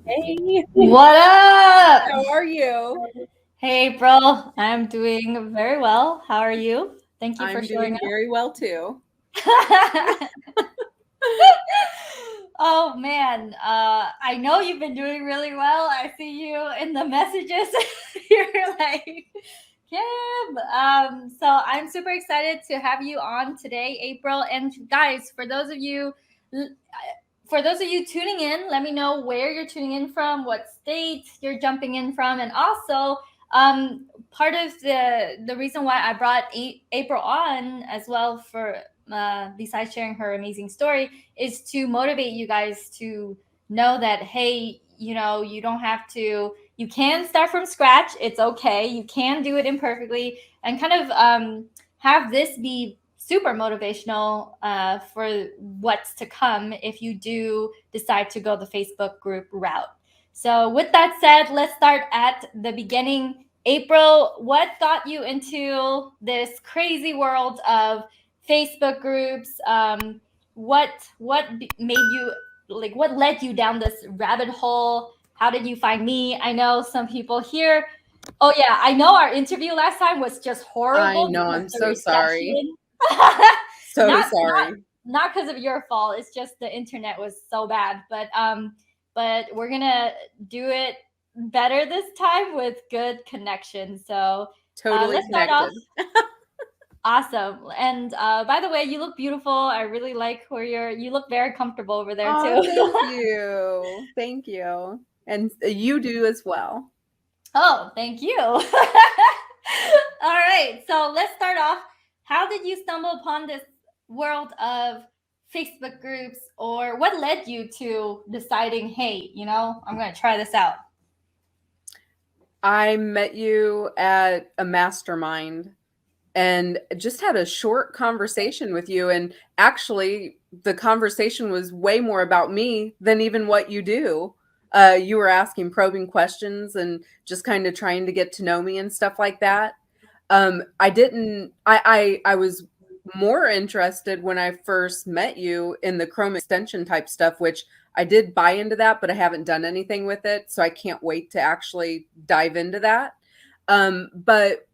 Hey, What up? how are you? Hey, April. I'm doing very well. How are you? Thank you for I'm showing doing very well too. up. Oh man, I know you've been doing really well. I see you in the messages. You're like, Kim. So I'm super excited to have you on today, April. And guys, for those of you tuning in, let me know where you're tuning in from, what state you're jumping in from, and also part of the reason why I brought April on as well for besides sharing her amazing story is to motivate you guys to know that hey, you don't have to. You can start from scratch. It's okay. You can do it imperfectly, and kind of have this be super motivational for what's to come if you do decide to go the Facebook group route. So, with that said, let's start at the beginning. April, what got you into this crazy world of Facebook groups? Made you like? What led you down this rabbit hole? How did you find me? I know some people here. Oh yeah, I know our interview last time was just I horrible know, because I'm the so sorry. reception. So Not sorry. not because of your fault. It's just the internet was so bad. But we're gonna do it better this time with good connection. So Totally let's start off. connected. Awesome. And by the way, you look beautiful. I really like where you look very comfortable over there Oh, too. thank you. Thank you. And you do as well. Oh, thank you. All right. So let's start off. How did you stumble upon this world of Facebook groups, or what led you to deciding, hey, I'm going to try this out? I met you at a mastermind and just had a short conversation with you. And actually, the conversation was way more about me than even what you do. You were asking probing questions and just kind of trying to get to know me and stuff like that. I didn't. I was more interested when I first met you in the Chrome extension type stuff, which I did buy into that, but I haven't done anything with it, so I can't wait to actually dive into that. But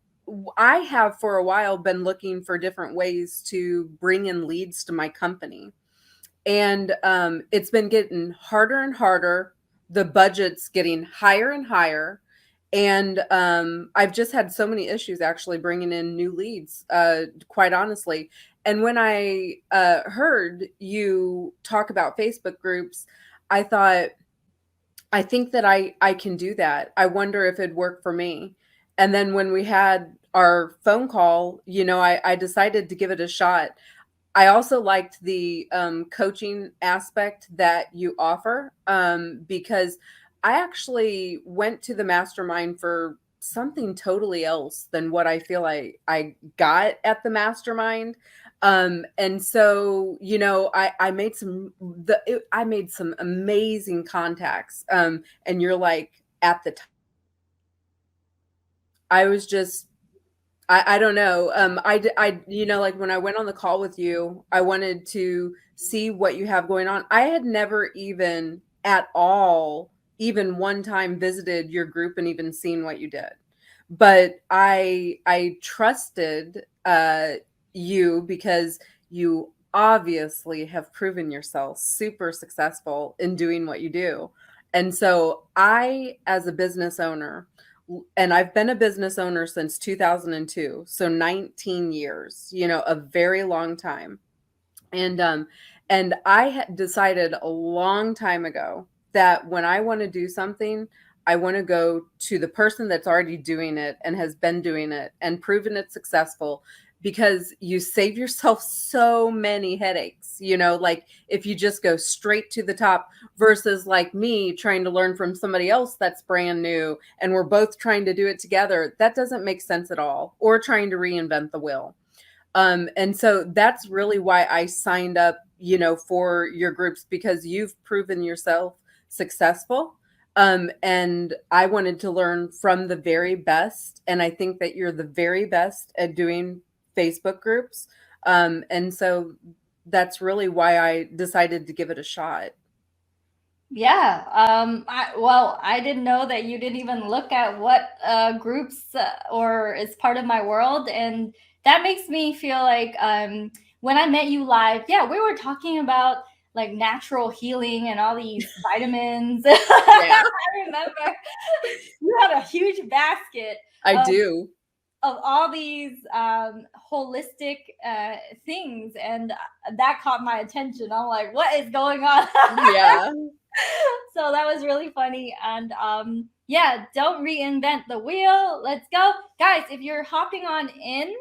I have for a while been looking for different ways to bring in leads to my company. And it's been getting harder and harder. The budget's getting higher and higher. And I've just had so many issues actually bringing in new leads, quite honestly. And when I heard you talk about Facebook groups, I thought, I think that I can do that. I wonder if it'd work for me. And then when we had our phone call, I decided to give it a shot. I also liked the coaching aspect that you offer because I actually went to the mastermind for something totally else than what I feel I got at the mastermind. And so, I made some amazing contacts. And you're like at the time, I was just I don't know. Like when I went on the call with you, I wanted to see what you have going on. I had never even at all, even one time visited your group and even seen what you did. But I trusted you because you obviously have proven yourself super successful in doing what you do. And so I, as a business owner, and I've been a business owner since 2002, so 19 years, a very long time. And I had decided a long time ago that when I want to do something, I want to go to the person that's already doing it and has been doing it and proven it successful, because you save yourself so many headaches, like if you just go straight to the top versus like me trying to learn from somebody else that's brand new and we're both trying to do it together. That doesn't make sense at all, or trying to reinvent the wheel. And so that's really why I signed up, for your groups, because you've proven yourself successful. And I wanted to learn from the very best. And I think that you're the very best at doing Facebook groups. And so that's really why I decided to give it a shot. Yeah. I didn't know that you didn't even look at what groups or is part of my world, and that makes me feel like when I met you live, yeah, we were talking about like natural healing and all these vitamins. Yeah, I remember you had a huge basket I of do. all these holistic things, and that caught my attention. I'm like, what is going on? Yeah. So that was really funny. And yeah, don't reinvent the wheel. Let's go, guys. If you're hopping on in,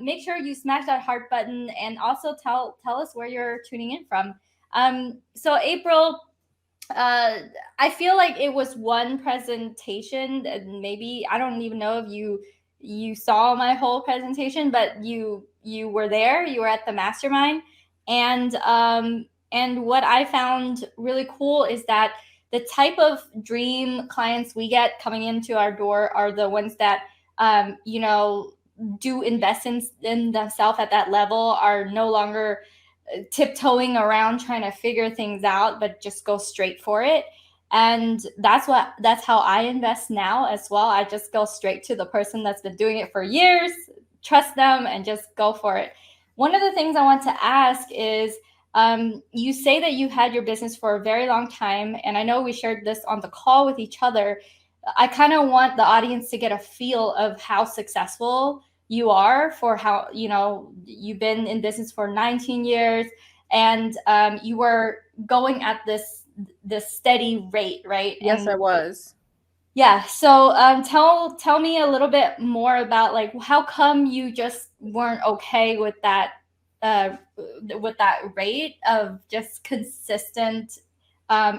make sure you smash that heart button, and also tell us where you're tuning in from. So April, uh I feel like it was one presentation, and maybe I don't even know if you saw my whole presentation, but you were there, you were at the mastermind. And what I found really cool is that the type of dream clients we get coming into our door are the ones that you know, do invest in themselves at that level, are no longer tiptoeing around trying to figure things out, but just go straight for it. And that's how I invest now as well. I just go straight to the person that's been doing it for years, trust them, and just go for it. One of the things I want to ask is, you say that you had your business for a very long time, and I know we shared this on the call with each other. I kind of want the audience to get a feel of how successful you are, for how, you know, you've been in business for 19 years, and you were going at this steady rate, right? Yes, I And was. yeah, so tell me a little bit more about like how come you just weren't okay uh, with that rate of just consistent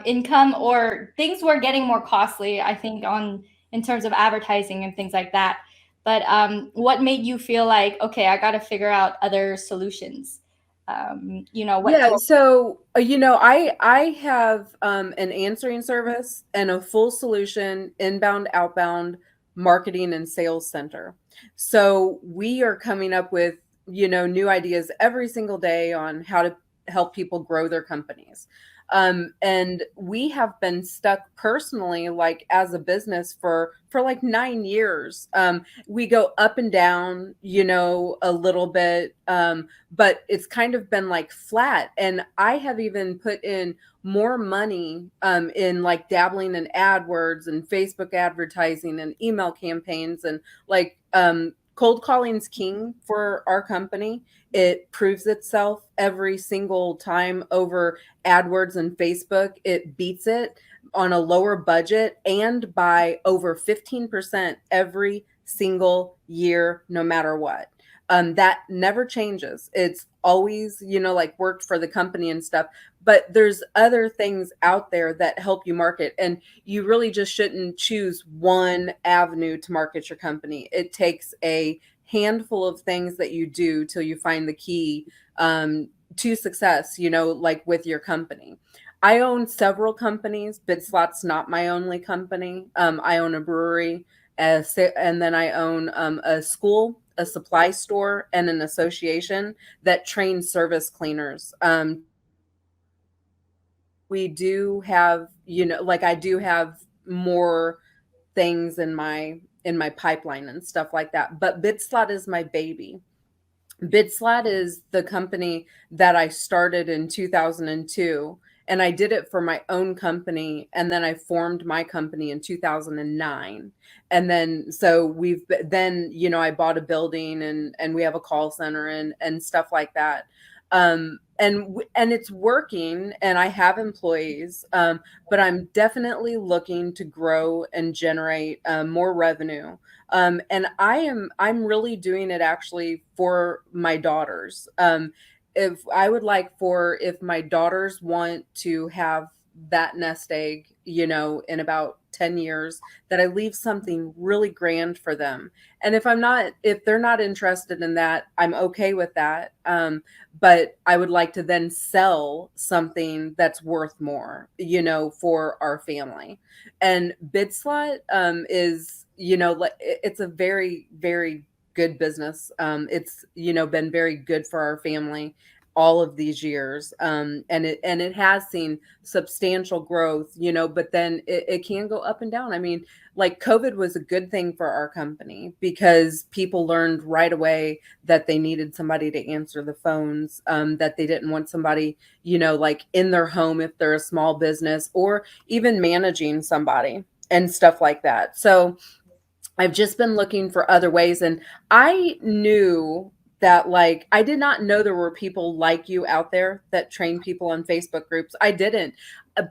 income, or things were getting more costly, I think, on in terms of advertising and things like that. But what made you feel like, okay, I got to figure out other solutions? You know what Yeah, drove? so I have an answering service and a full solution inbound, outbound marketing and sales center. So we are coming up with, new ideas every single day on how to help people grow their companies. And we have been stuck personally, like as a business for like 9 years. We go up and down, a little bit. But it's kind of been like flat. And I have even put in more money in like dabbling in AdWords and Facebook advertising and email campaigns and like cold calling's king for our company. It proves itself every single time over AdWords and Facebook. It beats it on a lower budget and by over 15% every single year, no matter what. That never changes. It's always, like worked for the company and stuff. But there's other things out there that help you market. And you really just shouldn't choose one avenue to market your company. It takes a handful of things that you do till you find the key to success, like with your company. I own several companies. Bitslot's not my only company. I own a brewery, and then I own a school, a supply store, and an association that trains service cleaners. We do have, like I do have more things in my pipeline and stuff like that. But Bitslot is my baby. Bitslot is the company that I started in 2002, and I did it for my own company, and then I formed my company in 2009. And then so then I bought a building, and we have a call center and stuff like that. And it's working, and I have employees, but I'm definitely looking to grow and generate more revenue. And I'm really doing it actually for my daughters. If I would like for if my daughters want to have that nest egg, in about 10 years, that I leave something really grand for them. And if they're not interested in that, I'm okay with that. But I would like to then sell something that's worth more, for our family. And Bidslot is, like it's a very, very good business. It's, been very good for our family. all of these years. And it has seen substantial growth, but then it can go up and down. I mean, like COVID was a good thing for our company because people learned right away that they needed somebody to answer the phones, that they didn't want somebody, like in their home if they're a small business, or even managing somebody and stuff like that. So I've just been looking for other ways. And I knew that, like, I did not know there were people like you out there that train people on Facebook groups. I didn't.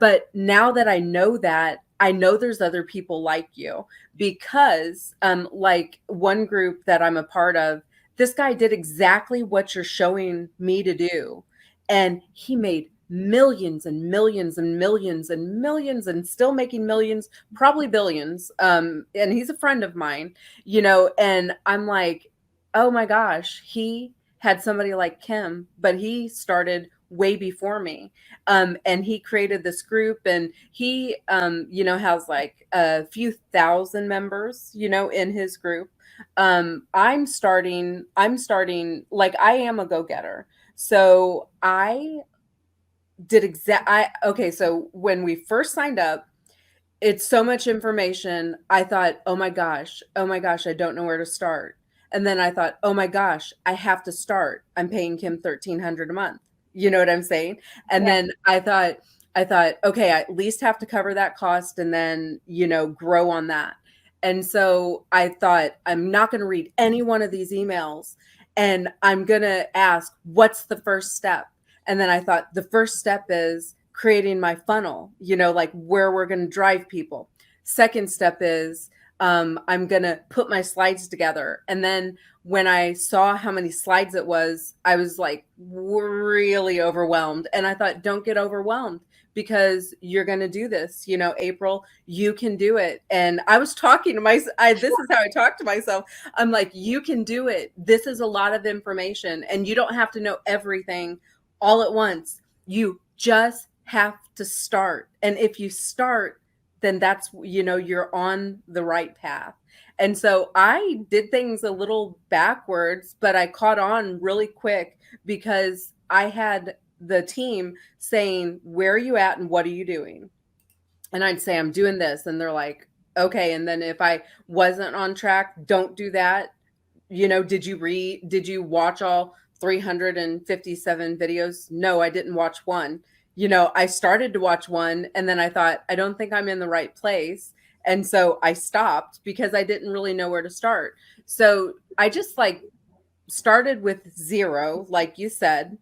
But now that I know that, I know there's other people like you because, like one group that I'm a part of, this guy did exactly what you're showing me to do. And he made millions and millions and millions and millions and still making millions, probably billions. And he's a friend of mine, and I'm like, oh my gosh, he had somebody like Kim, but he started way before me. And he created this group, and he, has like a few thousand members, in his group. I'm starting, like, I am a go-getter. So okay, so when we first signed up, it's so much information. I thought, oh my gosh, I don't know where to start. And then I thought, oh my gosh, I have to start. I'm paying Kim 1,300 a month. You know what I'm saying? And Yeah. then I thought, okay, I at least have to cover that cost and then, grow on that. And so I thought, I'm not going to read any one of these emails, and I'm going to ask, what's the first step? And then I thought, the first step is creating my funnel, like where we're going to drive people. Second step is, I'm going to put my slides together. And then when I saw how many slides it was, I was like really overwhelmed. And I thought, don't get overwhelmed, because you're going to do this, April, you can do it. And I was talking to this is how I talk to myself. I'm like, you can do it. This is a lot of information, and you don't have to know everything all at once. You just have to start. And if you start, then that's, you're on the right path. And so I did things a little backwards, but I caught on really quick because I had the team saying, where are you at and what are you doing? And I'd say, I'm doing this. And they're like, okay. And then if I wasn't on track, don't do that. Did you watch all 357 videos? No, I didn't watch one. I started to watch one, and then I thought, I don't think I'm in the right place. And so I stopped because I didn't really know where to start. So I just like started with zero, like you said.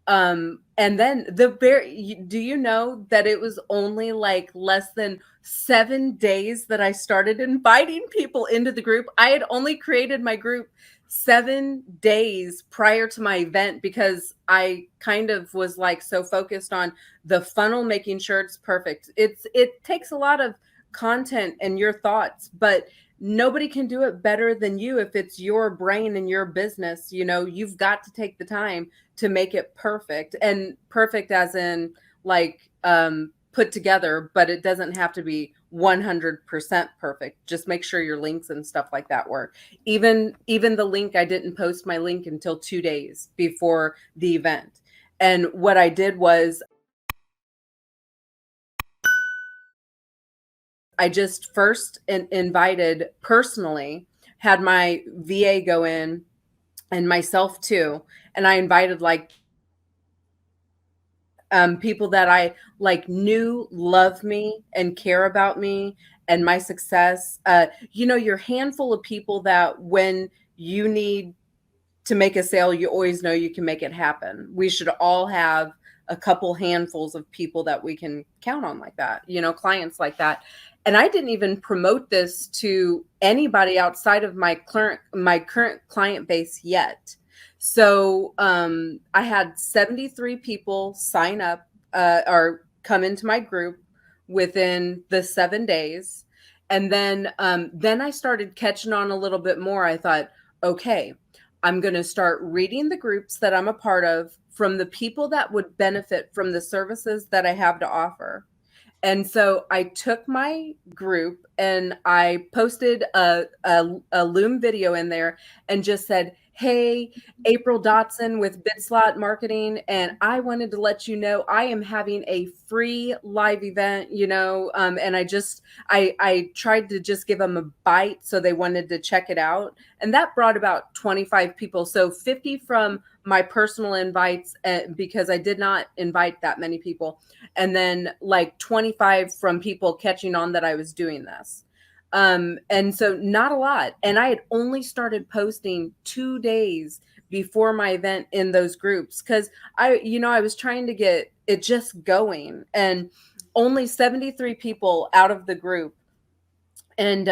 And then do you know that it was only like less than 7 days that I started inviting people into the group? I had only created my group 7 days prior to my event because I kind of was like so focused on the funnel, making sure it's perfect. It takes a lot of content and your thoughts, but nobody can do it better than you. If it's your brain and your business, you've got to take the time to make it perfect, and perfect as in like put together, but it doesn't have to be 100% perfect. Just make sure your links and stuff like that work. Even the link, I didn't post my link until 2 days before the event. And what I did was I just first invited personally, had my VA go in and myself too. And I invited like people that I like knew love me and care about me and my success. Your handful of people that when you need to make a sale, you always know you can make it happen. We should all have a couple handfuls of people that we can count on like that, clients like that. And I didn't even promote this to anybody outside of my current client base yet. So I had 73 people sign up or come into my group within the 7 days. And then I started catching on a little bit more. I thought, okay, I'm going to start reading the groups that I'm a part of from the people that would benefit from the services that I have to offer. And so I took my group and I posted a Loom video in there and just said, hey, April Dotson with BidSlot Marketing, and I wanted to let you know I am having a free live event, and I tried to just give them a bite, so they wanted to check it out, and that brought about 25 people. So 50 from my personal invites, because I did not invite that many people, and then like 25 from people catching on that I was doing this. And so not a lot. And I had only started posting 2 days before my event in those groups, because I was trying to get it just going, and only 73 people out of the group. And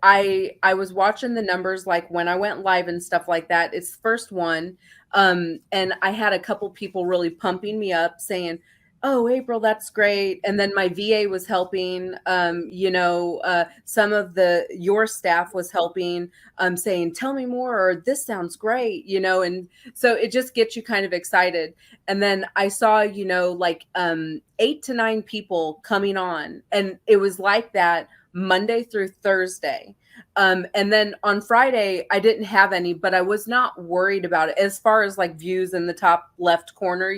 I was watching the numbers, like when I went live and stuff like that. It's the first one. And I had a couple people really pumping me up, saying, "Oh, April, that's great." And then my VA was helping. Some of your staff was helping, saying, "Tell me more," or "This sounds great," and so it just gets you kind of excited. And then I saw, like 8 to 9 people coming on, and it was like that Monday through Thursday. And then on Friday, I didn't have any, but I was not worried about it as far as like views in the top left corner,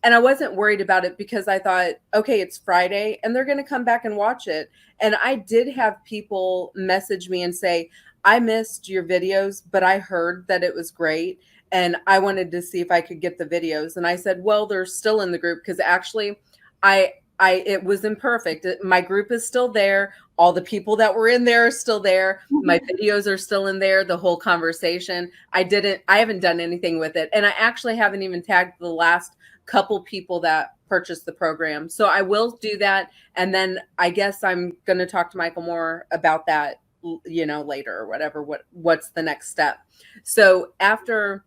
and I wasn't worried about it because I thought, okay, it's Friday and they're going to come back and watch it. And I did have people message me and say, "I missed your videos, but I heard that it was great, and I wanted to see if I could get the videos." And I said, "Well, they're still in the group, because actually it was imperfect. My group is still there. All the people that were in there are still there. My videos are still in there. The whole conversation. I haven't done anything with it. And I actually haven't even tagged the last couple people that purchased the program. So I will do that. And then I guess I'm going to talk to Michael more about that, later, or whatever, what's the next step. So after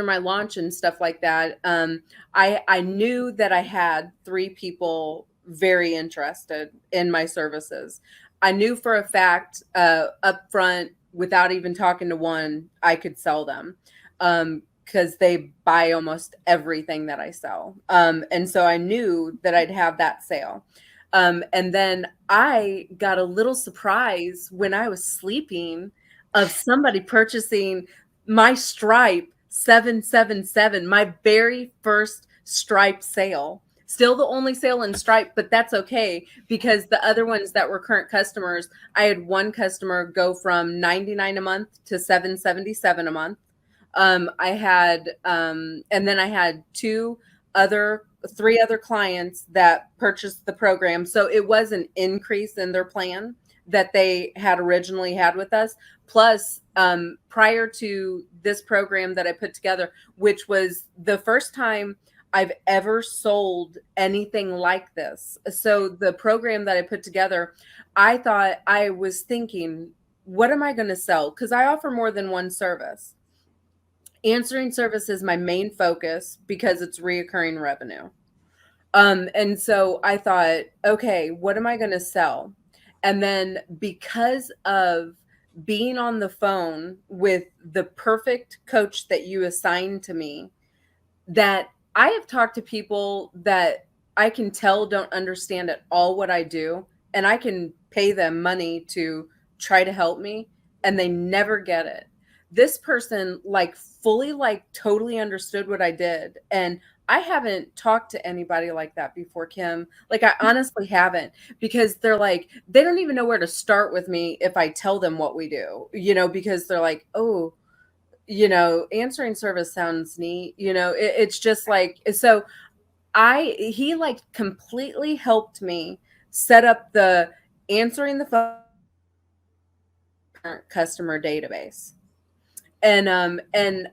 my launch and stuff like that, I knew that I had 3 people very interested in my services. I knew for a fact, up front, without even talking to one, I could sell them, because they buy almost everything that I sell. And so I knew that I'd have that sale. And then I got a little surprise when I was sleeping of somebody purchasing my Stripe 777, my very first Stripe sale. Still the only sale in Stripe, but that's okay, because the other ones that were current customers, I had one customer go from $99 a month to $777 a month. I had, and then I had 3 other clients that purchased the program. So it was an increase in their plan that they had originally had with us. Plus, prior to this program that I put together, which was the first time I've ever sold anything like this. So the program that I put together, I was thinking, what am I going to sell? Because I offer more than one service. Answering service is my main focus because it's reoccurring revenue. And so I thought, okay, what am I going to sell? And then, because of being on the phone with the perfect coach that you assigned to me, that I have talked to people that I can tell don't understand at all what I do, and I can pay them money to try to help me, and they never get it. This person fully totally understood what I did, and I haven't talked to anybody like that before, Kim. I honestly haven't, because they're they don't even know where to start with me if I tell them what we do, because they're like, "Oh, answering service sounds neat." It's just so he completely helped me set up the answering the phone customer database. And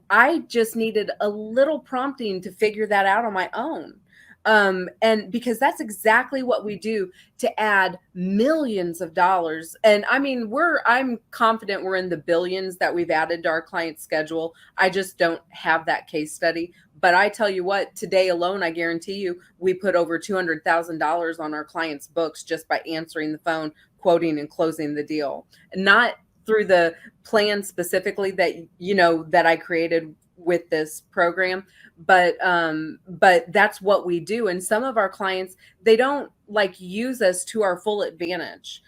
I just needed a little prompting to figure that out on my own. And because that's exactly what we do to add millions of dollars. And I mean, I'm confident we're in the billions that we've added to our client schedule. I just don't have that case study. But I tell you what, today alone, I guarantee you, we put over $200,000 on our clients' books just by answering the phone, quoting and closing the deal. Not through the plan specifically that I created with this program, but that's what we do. And some of our clients, they don't like use us to our full advantage.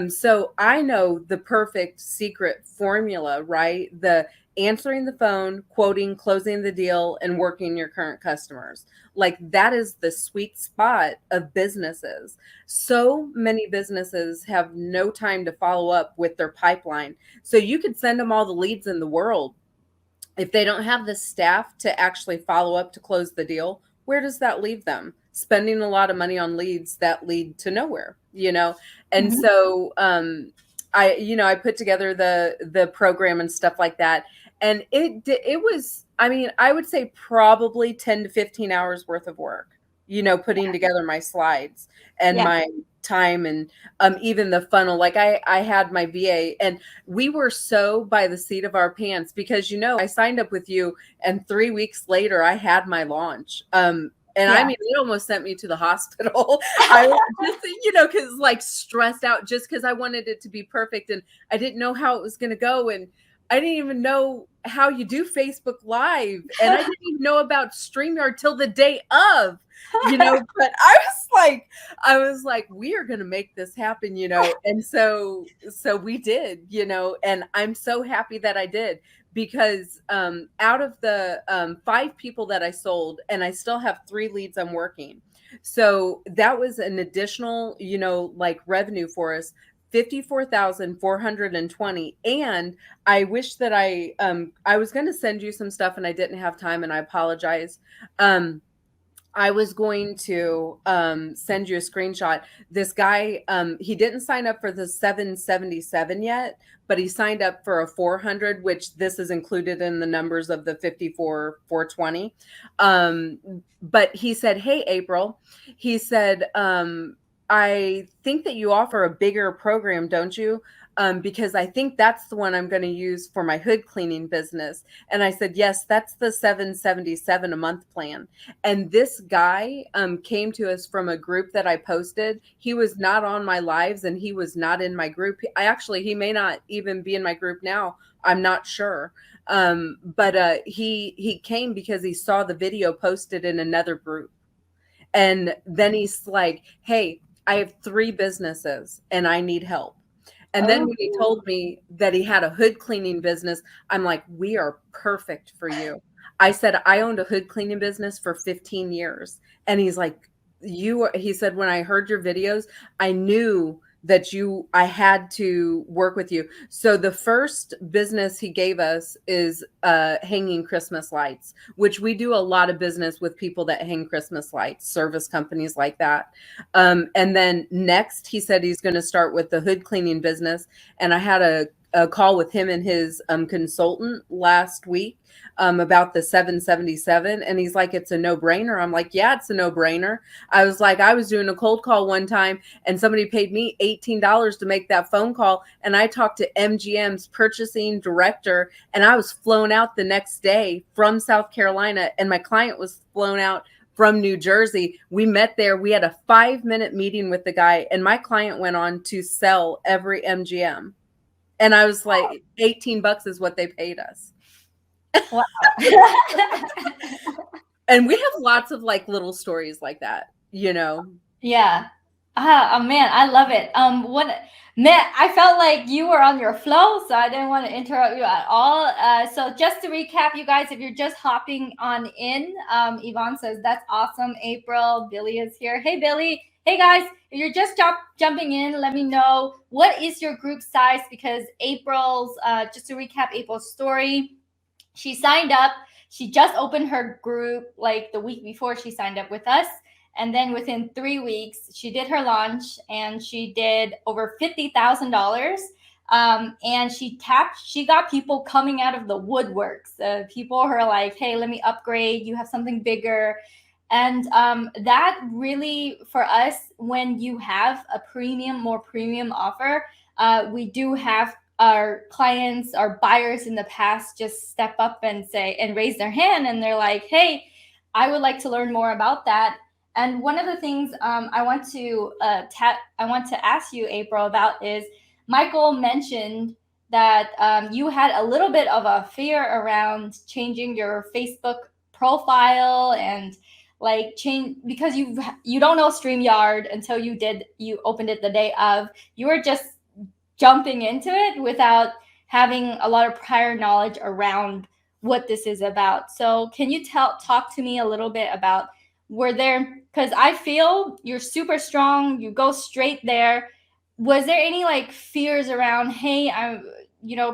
So I know the perfect secret formula, right? The answering the phone, quoting, closing the deal, and working your current customers. Like that is the sweet spot of businesses. So many businesses have no time to follow up with their pipeline. So you could send them all the leads in the world. If they don't have the staff to actually follow up to close the deal, where does that leave them? Spending a lot of money on leads that lead to nowhere, you know? And Mhm. so I put together the program and stuff like that. And it was, I mean, I would say probably 10 to 15 hours worth of work, putting together my slides and Yeah. my time and even the funnel. Like I had my VA, and we were so by the seat of our pants because I signed up with you, and 3 weeks later I had my launch. And I Yeah. mean, it almost sent me to the hospital. I was just, because like stressed out just because I wanted it to be perfect, and I didn't know how it was going to go, and I didn't even know how you do Facebook Live, and I didn't even know about StreamYard till the day of, But I was like, we are going to make this happen, and so we did, and I'm so happy that I did, because out of the 5 people that I sold, and I still have 3 leads I'm working. So that was an additional, like revenue for us, 54,420. And I wish that I was going to send you some stuff and I didn't have time, and I apologize. I was going to send you a screenshot. This guy, he didn't sign up for the 777 yet, but he signed up for a 400, which this is included in the numbers of the 54,420. But he said, "Hey, April," he said, "I think that you offer a bigger program, don't you? Because I think that's the one I'm going to use for my hood cleaning business." And I said, "Yes, that's the 777 a month plan." And this guy came to us from a group that I posted. He was not on my lives, and he was not in my group. He may not even be in my group now. I'm not sure. But he came because he saw the video posted in another group. And then he's like, "Hey, I have 3 businesses and I need help." And then Oh. when he told me that he had a hood cleaning business, I'm like, "We are perfect for you." I said, "I owned a hood cleaning business for 15 years." And he's like, he said, "When I heard your videos, I knew that I had to work with you." So the first business he gave us is hanging Christmas lights, which we do a lot of business with people that hang Christmas lights, service companies like that. And then next, he said he's going to start with the hood cleaning business. And I had a call with him and his consultant last week about the 777. And he's like, "It's a no-brainer." I'm like, "Yeah, it's a no-brainer." I was like, I was doing a cold call one time, and somebody paid me $18 to make that phone call. And I talked to MGM's purchasing director, and I was flown out the next day from South Carolina, and my client was flown out from New Jersey. We met there. We had a 5-minute meeting with the guy, and my client went on to sell every MGM. And I was like, $18 is what they paid us. Wow. And we have lots of like little stories like that, Yeah. Oh man, I love it. Man, I felt like you were on your flow, so I didn't want to interrupt you at all. So just to recap, you guys, if you're just hopping on in, Yvonne says that's awesome. April, Billy is here. Hey, Billy. Hey guys, if you're just jumping in, let me know what is your group size, because April's just to recap April's story, she signed up. She just opened her group like the week before she signed up with us. And then within 3 weeks, she did her launch and she did over $50,000. And she got people coming out of the woodworks. People who are like, "Hey, let me upgrade. You have something bigger." And that really, for us, when you have a more premium offer, we do have our clients, our buyers in the past just step up and say and raise their hand, and they're like, "Hey, I would like to learn more about that." And one of the things I want to ask you, April, about is Michael mentioned that you had a little bit of a fear around changing your Facebook profile and like change because you don't know StreamYard until you opened it the day of. You were just jumping into it without having a lot of prior knowledge around what this is about. So can you talk to me a little bit about, were there, because I feel you're super strong, you go straight there. Was there any like fears around, hey,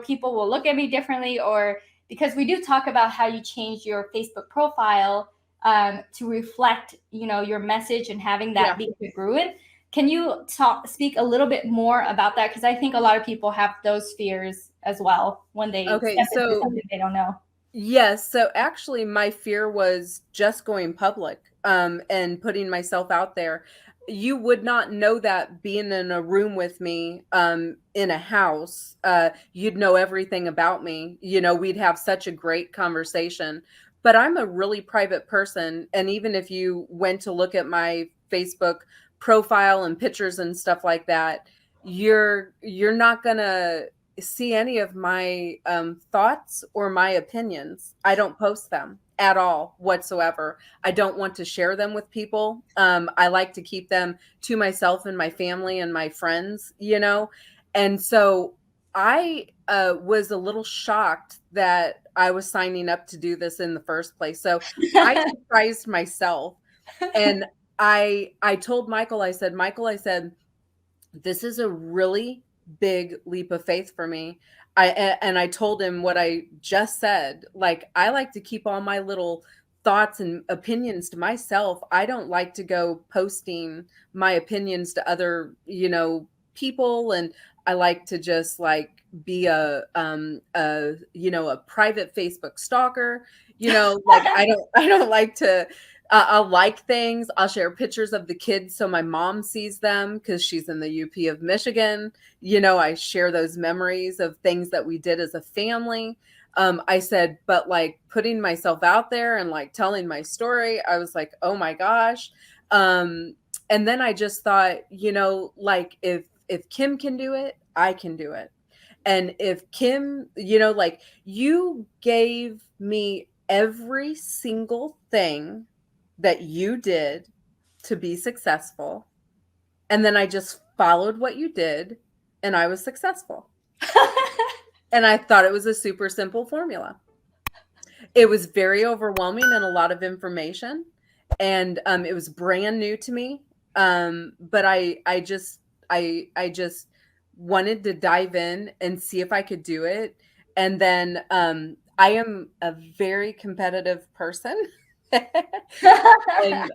people will look at me differently, or because we do talk about how you change your Facebook profile to reflect, your message and having that Yeah. be congruent. Can you speak a little bit more about that? Because I think a lot of people have those fears as well when they Okay. step into So something they don't know. yes. So actually, my fear was just going public, and putting myself out there. You would not know that being in a room with me, in a house. You'd know everything about me. We'd have such a great conversation. But I'm a really private person. And even if you went to look at my Facebook profile and pictures and stuff like that, you're not gonna see any of my thoughts or my opinions. I don't post them at all whatsoever. I don't want to share them with people. I like to keep them to myself and my family and my friends. And so I was a little shocked that I was signing up to do this in the first place. So I surprised myself, and I told Michael, I said, this is a really big leap of faith for me. And I told him what I just said. Like, I like to keep all my little thoughts and opinions to myself. I don't like to go posting my opinions to other, people. And I like to just like be a private Facebook stalker. Like, I don't like to, I'll like things. I'll share pictures of the kids so my mom sees them because she's in the UP of Michigan. I share those memories of things that we did as a family. I said, but like putting myself out there and like telling my story, I was like, oh my gosh. And then I just thought, like if Kim can do it, I can do it. And if Kim, like you gave me every single thing that you did to be successful. And then I just followed what you did and I was successful. And I thought it was a super simple formula. It was very overwhelming and a lot of information. And it was brand new to me. But I just wanted to dive in and see if I could do it. And then I am a very competitive person. and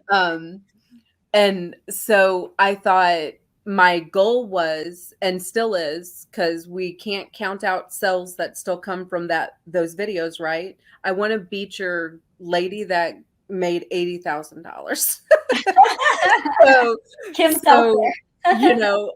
and so I thought my goal was, and still is, because we can't count out sales that still come from those videos, right? I want to beat your lady that made $80,000. so Kim's out so there.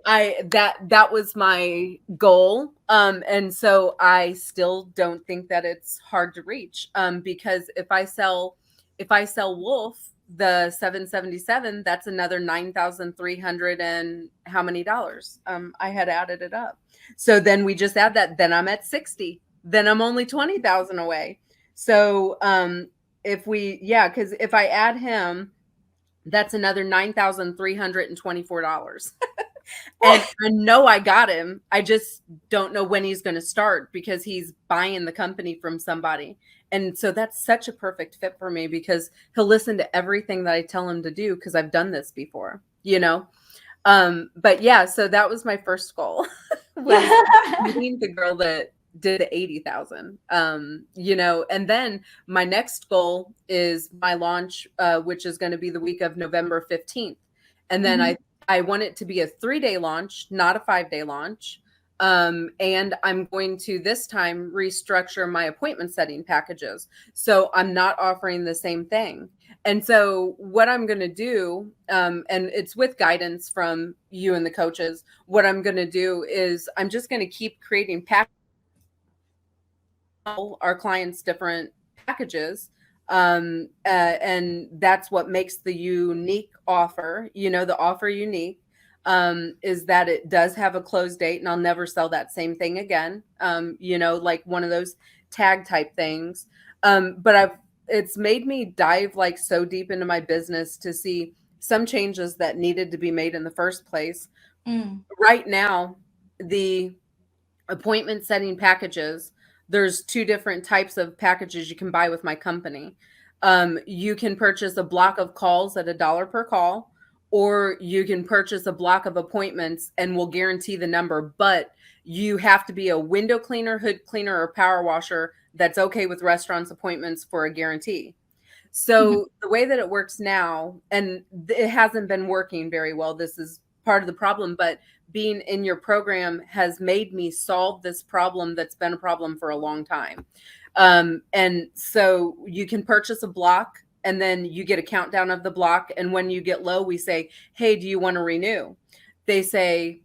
I that was my goal. And so I still don't think that it's hard to reach, because if I sell Wolf the 777, that's another 9,300 and how many dollars? I had added it up. So then we just add that, then I'm at 60, then I'm only 20,000 away. So because if I add him, that's another $9,324. And I know I got him. I just don't know when he's going to start because he's buying the company from somebody. And so that's such a perfect fit for me because he'll listen to everything that I tell him to do because I've done this before. But yeah, so that was my first goal was meeting the girl that did the 80,000. And then my next goal is my launch, which is going to be the week of November 15th. And then Mhm. I want it to be a 3-day launch, not a 5-day launch. And I'm going to this time restructure my appointment setting packages. So I'm not offering the same thing. And so what I'm going to do, and it's with guidance from you and the coaches, what I'm going to do is I'm just going to keep creating packages, our clients different packages. And that's what makes the unique offer, the offer unique. is that it does have a close date, and I'll never sell that same thing again. Like one of those tag type things. But it's made me dive like so deep into my business to see some changes that needed to be made in the first place. Mm. Right now, the appointment setting packages, there's two different types of packages you can buy with my company. You can purchase a block of calls at $1 per call, or you can purchase a block of appointments and we'll guarantee the number, but you have to be a window cleaner, hood cleaner, or power washer that's okay with restaurants appointments for a guarantee. So the way that it works now, and it hasn't been working very well, this is part of the problem, but being in your program has made me solve this problem that's been a problem for a long time. And so you can purchase a block and then you get a countdown of the block. And when you get low, we say, hey, do you want to renew? They say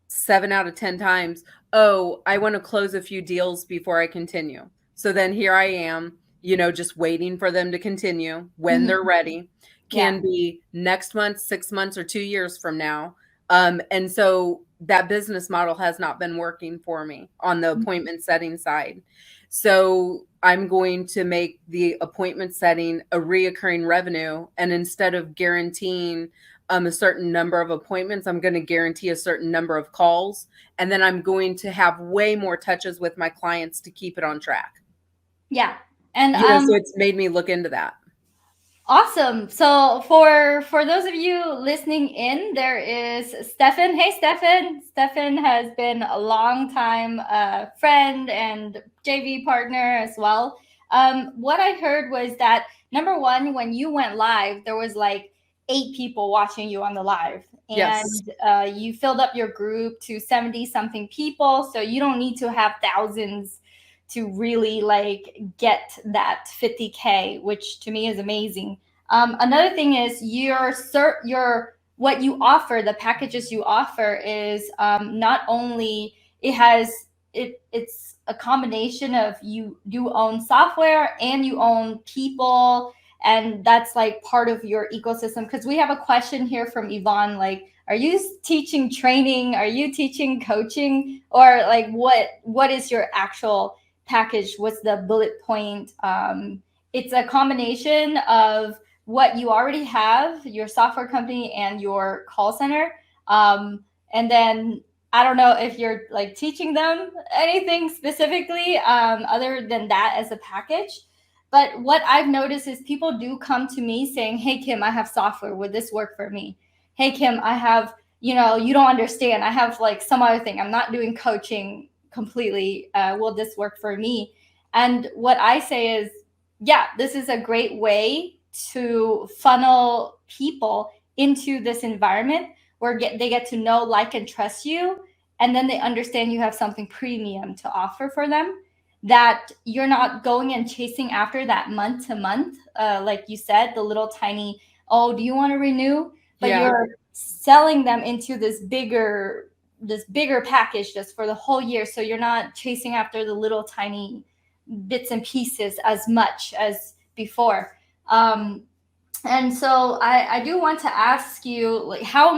7 out of 10 times, oh, I want to close a few deals before I continue. So then here I am, just waiting for them to continue when they're ready. Can be next month, 6 months, or 2 years from now. And so that business model has not been working for me on the appointment setting side. So I'm going to make the appointment setting a reoccurring revenue. And instead of guaranteeing a certain number of appointments, I'm going to guarantee a certain number of calls. And then I'm going to have way more touches with my clients to keep it on track. Yeah. And so it's made me look into that. Awesome. So for those of you listening in, there is Stefan. Hey, Stefan. Stefan has been a long time friend and JV partner as well. What I heard was that, number one, when you went live, there was like 8 people watching you on the live. And Yes. You filled up your group to 70 something people. So you don't need to have thousands to really like get that 50K, which to me is amazing. Another thing is your what you offer, the packages you offer is not only it's a combination of you own software and you own people, and that's like part of your ecosystem. Because we have a question here from Yvonne, like, are you teaching training? Are you teaching coaching? Or like what is your actual package? What's the bullet point? It's a combination of what you already have, your software company and your call center. And then I don't know if you're like teaching them anything specifically other than that as a package. But what I've noticed is people do come to me saying, hey, Kim, I have software. Would this work for me? Hey, Kim, I have, you don't understand. I have like some other thing. I'm not doing coaching completely. Will this work for me? And what I say is, yeah, this is a great way to funnel people into this environment where they get to know, like, and trust you. And then they understand you have something premium to offer for them, that you're not going and chasing after that month to month. Like you said, the little tiny, oh, do you want to renew? But you're selling them into this bigger package just for the whole year. So you're not chasing after the little tiny bits and pieces as much as before. And so I do want to ask you, like, how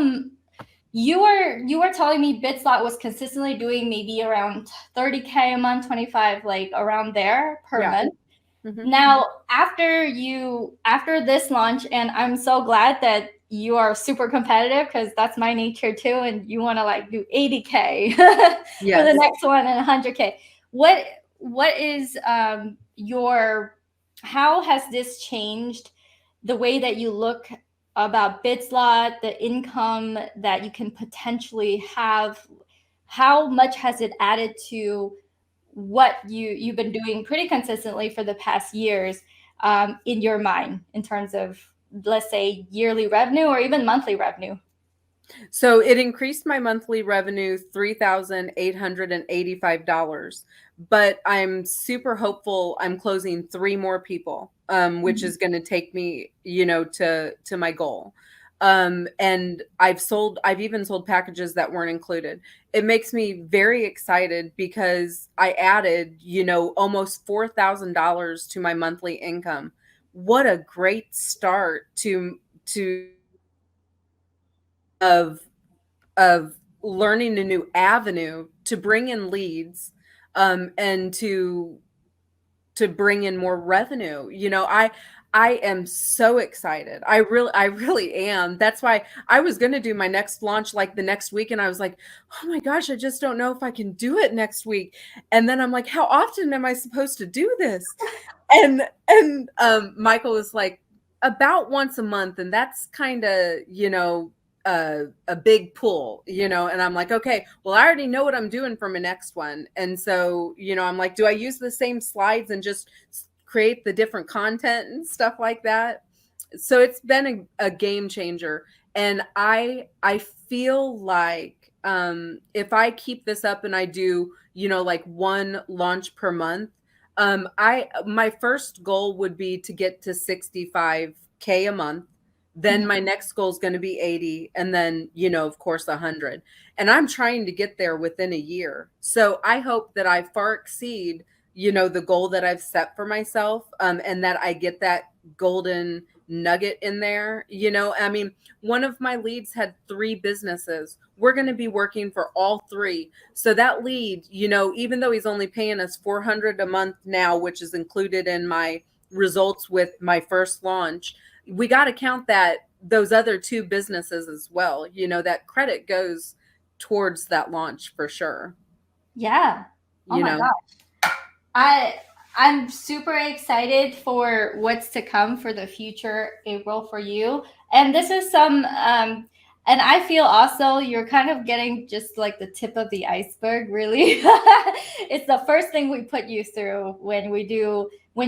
you were telling me BitSlot was consistently doing maybe around 30K a month, 25, like around there per month. Now, after this launch, and I'm so glad that you are super competitive, because that's my nature too, and you want to like do 80K for the next one and 100K. What is how has this changed the way that you look about BitSlot, the income that you can potentially have? How much has it added to what you've been doing pretty consistently for the past years, in your mind, in terms of, let's say, yearly revenue or even monthly revenue? So it increased my monthly revenue $3,885, but I'm super hopeful. I'm closing 3 more people, which is going to take me, to my goal. And I've even sold packages that weren't included. It makes me very excited because I added, almost $4,000 to my monthly income. What a great start of of learning a new avenue to bring in leads, and to bring in more revenue. I am so excited. I really am. That's why I was going to do my next launch like the next week, and I was like, "Oh my gosh, I just don't know if I can do it next week." And then I'm like, "How often am I supposed to do this?" And Michael was like, "About once a month," and that's kind of, a big pull, and I'm like, okay, well, I already know what I'm doing for my next one. And so, I'm like, do I use the same slides and just create the different content and stuff like that? So it's been a game changer. And I feel like, if I keep this up and I do, like one launch per month, I my first goal would be to get to 65K a month. Then my next goal is going to be 80, and then, of course, 100. And I'm trying to get there within a year. So I hope that I far exceed, the goal that I've set for myself, and that I get that golden nugget in there. I mean, one of my leads had 3 businesses. We're going to be working for all 3. So that lead, even though he's only paying us 400 a month now, which is included in my results with my first launch, we got to count that those other 2 businesses as well. That credit goes towards that launch for sure. Yeah. Oh my gosh. I'm super excited for what's to come for the future, April, for you. And this is and I feel also you're kind of getting just like the tip of the iceberg, really. It's the first thing we put you through when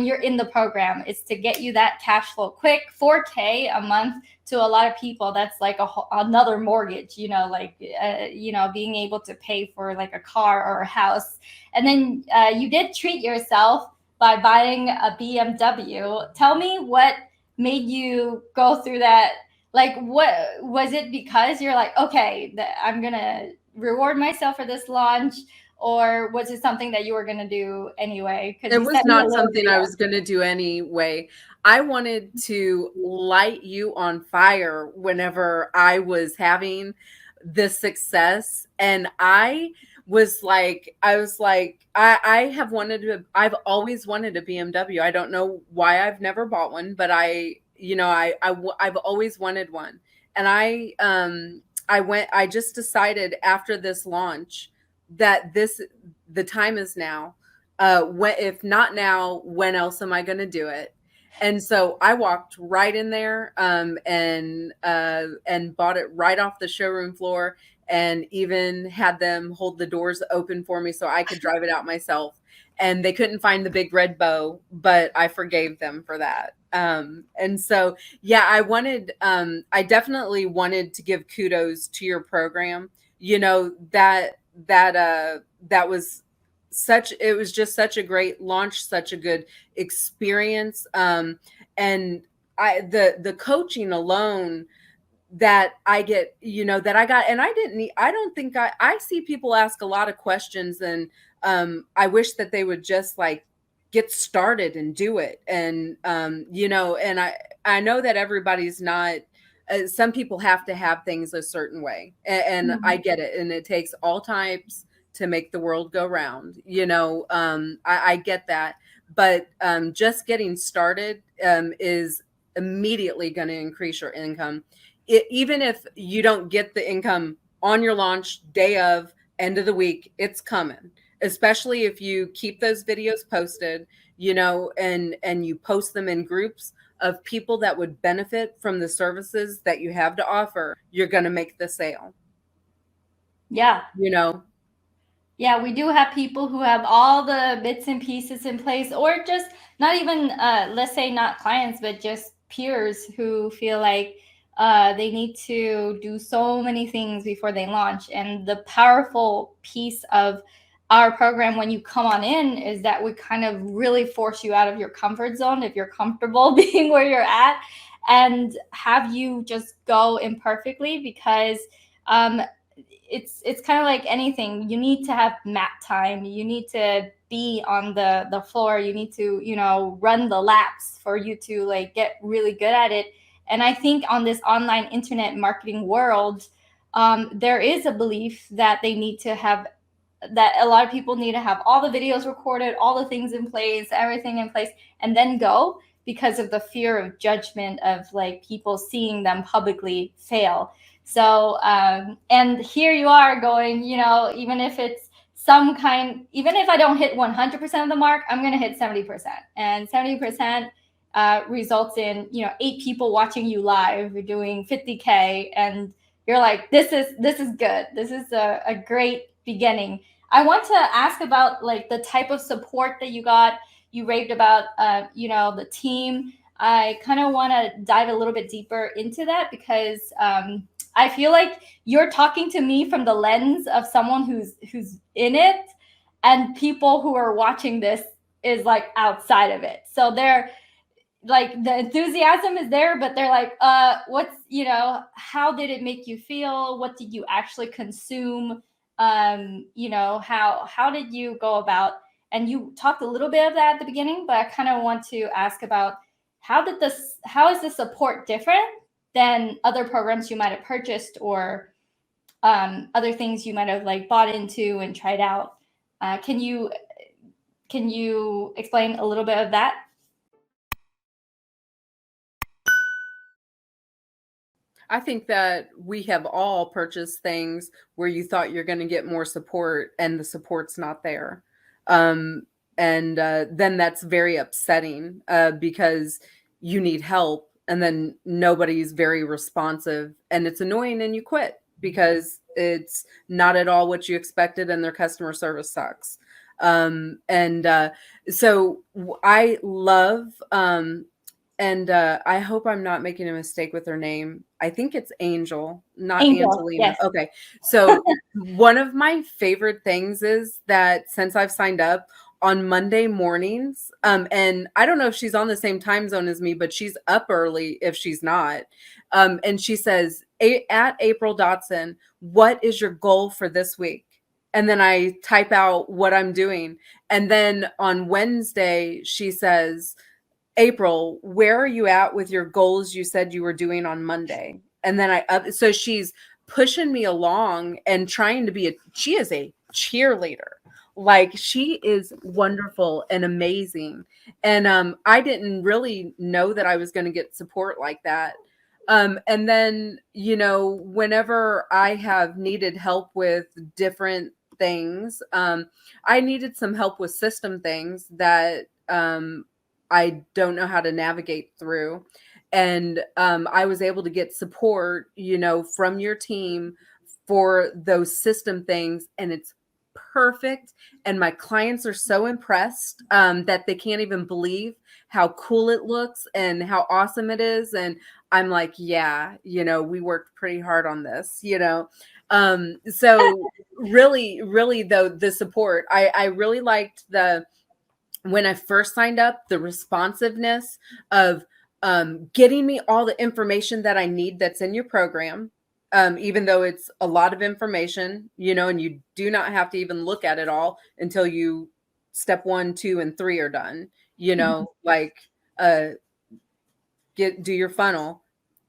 you're in the program. It's to get you that cash flow quick. 4K a month to a lot of people, that's like another mortgage, being able to pay for like a car or a house. And then you did treat yourself by buying a BMW. Tell me what made you go through that. Like, what was it? Because you're like, okay, I'm gonna reward myself for this launch, or was it something that you were gonna do anyway? Because It you was sent me a not little something I video. was going to do anyway. I wanted to light you on fire whenever I was having this success. And I've always wanted a BMW. I don't know why I've never bought one, but I've always wanted one. And I just decided after this launch that the time is now. If not now, when else am I going to do it? And so I walked right in there, and bought it right off the showroom floor, and even had them hold the doors open for me so I could drive it out myself. And they couldn't find the big red bow, but I forgave them for that. And so, yeah, I definitely wanted to give kudos to your program. That was it was just such a great launch, such a good experience. And the coaching alone that I get, that I got, and I don't think I see people ask a lot of questions, and I wish that they would just like get started and do it. And and I know that everybody's not, some people have to have things a certain way, and I get it, and it takes all types to make the world go round. I get that, but just getting started is immediately going to increase your income. Even if you don't get the income on your launch day of, end of the week, it's coming. Especially if you keep those videos posted, and you post them in groups of people that would benefit from the services that you have to offer, you're going to make the sale. Yeah. you know Yeah, we do have people who have all the bits and pieces in place, or just not even, let's say, not clients, but just peers who feel like they need to do so many things before they launch. And the powerful piece of our program when you come on in is that we kind of really force you out of your comfort zone if you're comfortable being where you're at, and have you just go imperfectly, because um, it's kind of like anything. You need to have mat time. You need to be on the floor. You need to, run the laps for you to like get really good at it. And I think on this online internet marketing world, there is a belief that they need to have, that a lot of people need to have all the videos recorded, all the things in place, everything in place, and then go, because of the fear of judgment of like people seeing them publicly fail. So, and here you are going, you know, even if it's some kind, even if I don't hit 100% of the mark, I'm going to hit 70%. And 70% results in, you know, 8 people watching you live. You're doing 50K, and you're like, this is good. This is a great beginning. I want to ask about like the type of support that you got. You raved about, you know, the team. I kind of want to dive a little bit deeper into that, because I feel like you're talking to me from the lens of someone who's in it, and people who are watching this is like outside of it. So they're like, the enthusiasm is there, but they're like, what's, you know, how did it make you feel? What did you actually consume? You know, how did you go about? And you talked a little bit of that at the beginning, but I kind of want to ask about how is the support different than other programs you might have purchased, or other things you might have like bought into and tried out? Can you explain a little bit of that? I think that we have all purchased things where you thought you're going to get more support and the support's not there. Um, and then that's very upsetting because you need help and then nobody's very responsive and it's annoying and you quit because it's not at all what you expected and their customer service sucks. And so I love and I hope I'm not making a mistake with her name. I think it's Angel, not Angel, Angelina. yes. Okay. So one of my favorite things is that since I've signed up on Monday mornings, and I don't know if she's on the same time zone as me, but she's up early if she's not. And she says, at April Dotson, what is your goal for this week? And then I type out what I'm doing. And then on Wednesday, she says, April, where are you at with your goals you said you were doing on Monday? And then so she's pushing me along and trying to be she is a cheerleader. Like she is wonderful and amazing. And I didn't really know that I was going to get support like that. And then, you know, whenever I have needed help with different things, I needed some help with system things that I don't know how to navigate through. And I was able to get support, you know, from your team for those system things. And it's perfect. And my clients are so impressed that they can't even believe how cool it looks and how awesome it is. And I'm like, yeah, you know, we worked pretty hard on this, you know. So really, really though, the support, I really liked when I first signed up, the responsiveness of getting me all the information that I need that's in your program, even though it's a lot of information, you know, and you do not have to even look at it all until you step 1, 2, and 3 are done, you know, like do your funnel,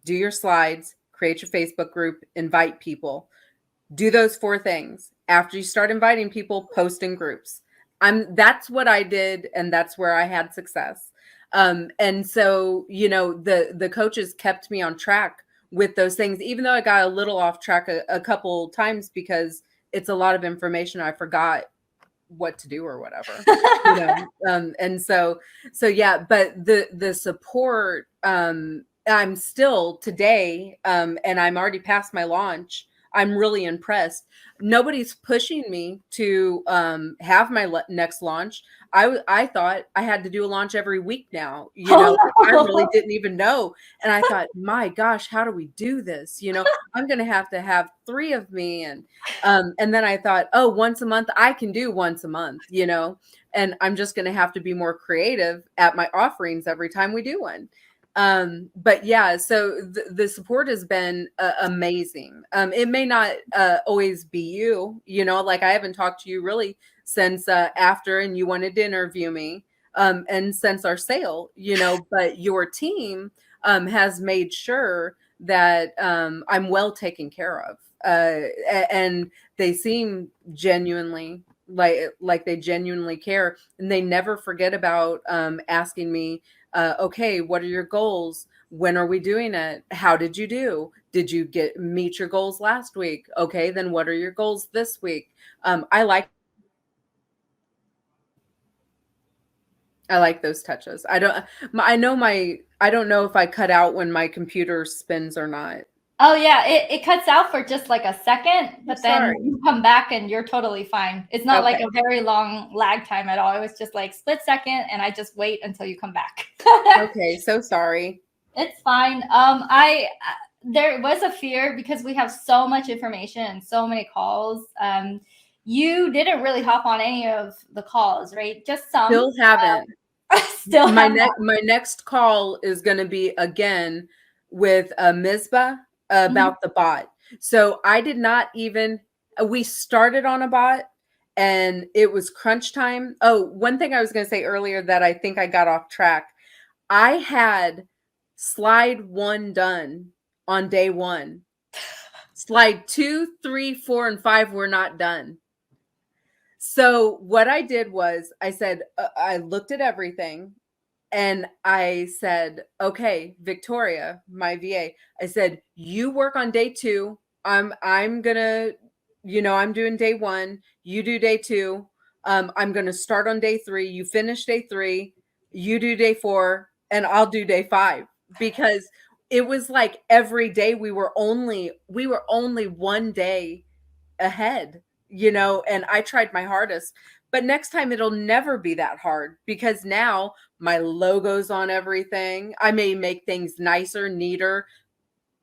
do your slides, create your Facebook group, invite people. Do those 4 things. After you start inviting people, post in groups. That's what I did, and that's where I had success. And so, you know, the coaches kept me on track with those things, even though I got a little off track a couple times because it's a lot of information. I forgot what to do or whatever, you know. And so yeah, but the support, I'm still today, and I'm already past my launch. I'm really impressed. Nobody's pushing me to have my next launch. I thought I had to do a launch every week now. You know, I really didn't even know. And I thought, my gosh, how do we do this? You know, I'm going to have 3 of me. And then I thought, oh, once a month, I can do once a month, you know, and I'm just going to have to be more creative at my offerings every time we do one. But yeah, so the support has been amazing. It may not always be you, you know, like I haven't talked to you really since after, and you wanted to interview me, and since our sale, you know, but your team has made sure that I'm well taken care of. And they seem genuinely like they genuinely care, and they never forget about asking me, okay, what are your goals? When are we doing it? How did you do? Did you meet your goals last week? Okay, then what are your goals this week? I like those touches. I don't know if I cut out when my computer spins or not. Oh yeah, it cuts out for just like a second, but then Sorry. you come back and you're totally fine. It's not like Okay. a very long lag time at all. It was just like split second, and I just wait until you come back. Okay, so sorry. It's fine. There was a fear because we have so much information and so many calls. You didn't really hop on any of the calls, right? Just some. Still haven't. Still My have my next call is going to be again with Mizba not. about the bot. So I did not even, we started on a bot and it was crunch time. Oh, one thing I was going to say earlier that I think I got off track. I had slide 1 done on day 1. Slide 2, 3, 4, and 5 were not done. So what I did was I said, I looked at everything and I said, okay, Victoria, my VA, I said, you work on day 2. I'm gonna, I'm doing day 1. You do day 2. I'm gonna start on day 3. You finish day 3. You do day 4, and I'll do day 5, because it was like every day we were only 1 day ahead, and I tried my hardest. But next time it'll never be that hard, because now my logo's on everything. I may make things nicer, neater,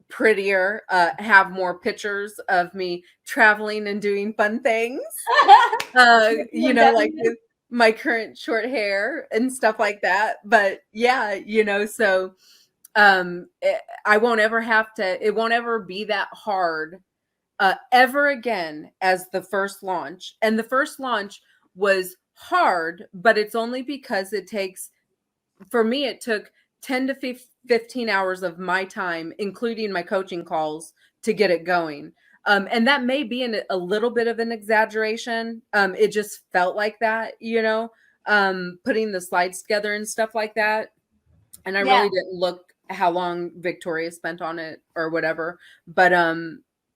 prettier, have more pictures of me traveling and doing fun things, like with my current short hair and stuff like that. But yeah, so I won't ever it won't ever be that hard ever again as the first launch. And the first launch was hard, but it's only because for me, it took 10 to 15 hours of my time, including my coaching calls, to get it going. And that may be a little bit of an exaggeration. It just felt like that, putting the slides together and stuff like that. And I really didn't look how long Victoria spent on it or whatever. But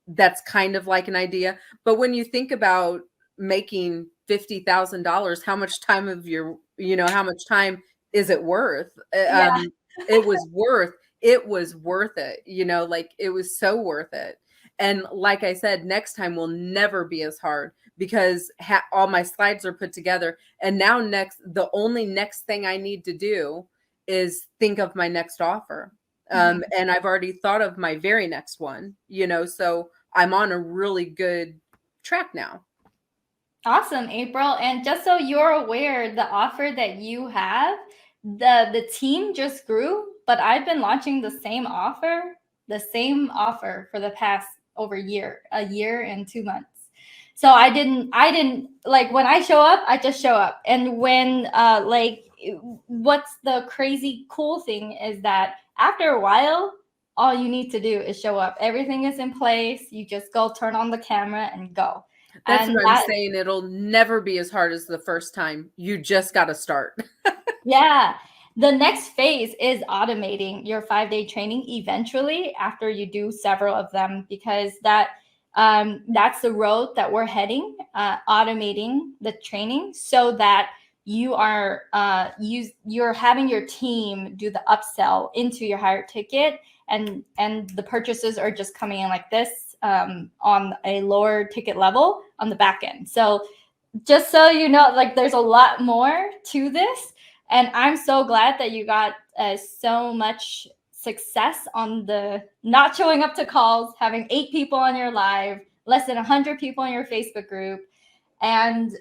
that's kind of like an idea. But when you think about making $50,000, how much time how much time is it worth? Yeah. It was worth it. Like it was so worth it. And like I said, next time will never be as hard, because all my slides are put together. And now the only next thing I need to do is think of my next offer. And I've already thought of my very next one, so I'm on a really good track now. Awesome, April. And just so you're aware, the offer that you have, the team just grew, but I've been launching the same offer for the past over a year and 2 months. So I didn't like, when I show up, I just show up. And when what's the crazy cool thing is that after a while, all you need to do is show up. Everything is in place. You just go turn on the camera and go. That's what I'm saying. It'll never be as hard as the first time. You just got to start. Yeah. The next phase is automating your 5-day training eventually, after you do several of them, because that's the road that we're heading, automating the training so that you are you're having your team do the upsell into your higher ticket, and the purchases are just coming in like this, on a lower ticket level on the back end. So just so you know, like, there's a lot more to this. And I'm so glad that you got so much success on the not showing up to calls, having 8 people on your live, less than 100 people in your Facebook group. And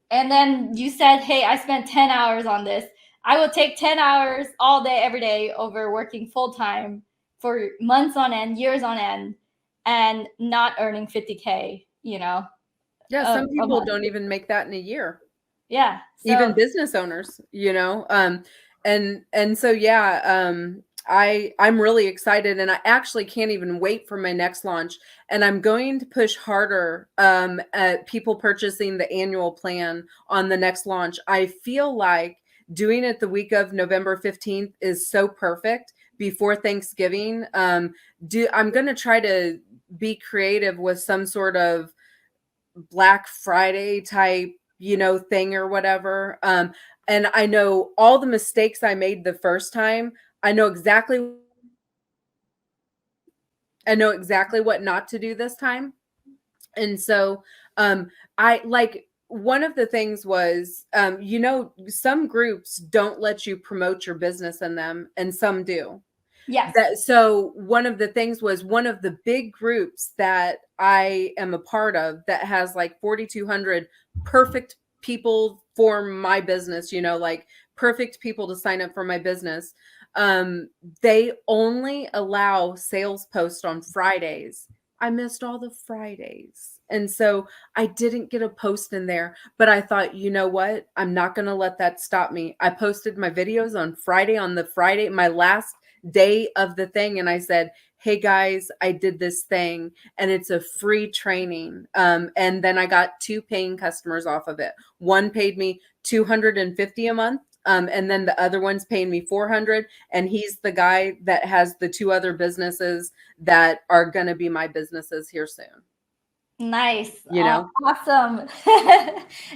then you said, hey, I spent 10 hours on this. I will take 10 hours all day, every day, over working full time for months on end, years on end, and not earning 50K, Yeah, some people don't even make that in a year. Yeah. So, even business owners, and so, yeah, I'm really excited, and I actually can't even wait for my next launch. And I'm going to push harder at people purchasing the annual plan on the next launch. I feel like doing it the week of November 15th is so perfect before Thanksgiving. I'm going to try to be creative with some sort of Black Friday type, thing or whatever. And I know all the mistakes I made the first time. I know exactly what not to do this time. And so I like one of the things was some groups don't let you promote your business in them and some do. Yes. So one of the things was one of the big groups that I am a part of that has like 4,200 perfect people for my business, like perfect people to sign up for my business. They only allow sales posts on Fridays. I missed all the Fridays. And so I didn't get a post in there, but I thought, you know what? I'm not going to let that stop me. I posted my videos on Friday, my last day of the thing, and I said, hey guys, I did this thing and it's a free training. And then I got 2 paying customers off of it. One paid me $250 a month. And then the other one's paying me 400, and he's the guy that has the 2 other businesses that are going to be my businesses here soon. Nice. You know? Awesome.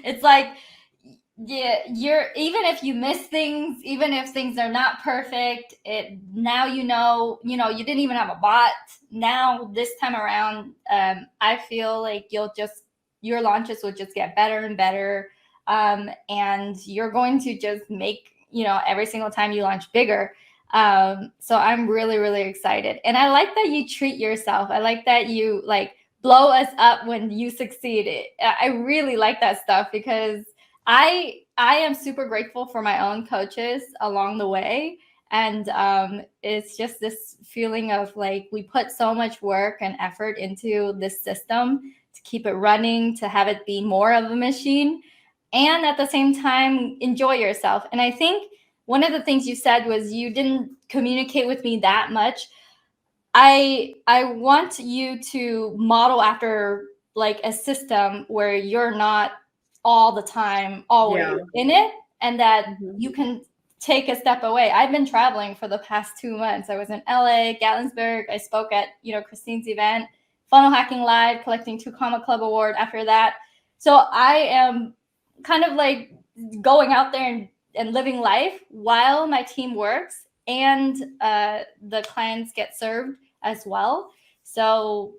It's like, yeah, even if you miss things, even if things are not perfect, now you didn't even have a bot. Now this time around, I feel like your launches will just get better and better, and you're going to just make every single time you launch bigger. So I'm really, really excited, and I like that you treat yourself. I like that you blow us up when you succeed. I really like that stuff because I am super grateful for my own coaches along the way. And it's just this feeling of like we put so much work and effort into this system to keep it running, to have it be more of a machine, and at the same time enjoy yourself. And I think one of the things you said was you didn't communicate with me that much. I want you to model after like a system where you're not all the time always in it, and that you can take a step away. I've been traveling for the past 2 months. I was in LA, Gatlinburg. I spoke at Christine's event, Funnel Hacking Live, collecting 2 Comma Club award after that. So I am kind of like going out there and living life while my team works and the clients get served as well. So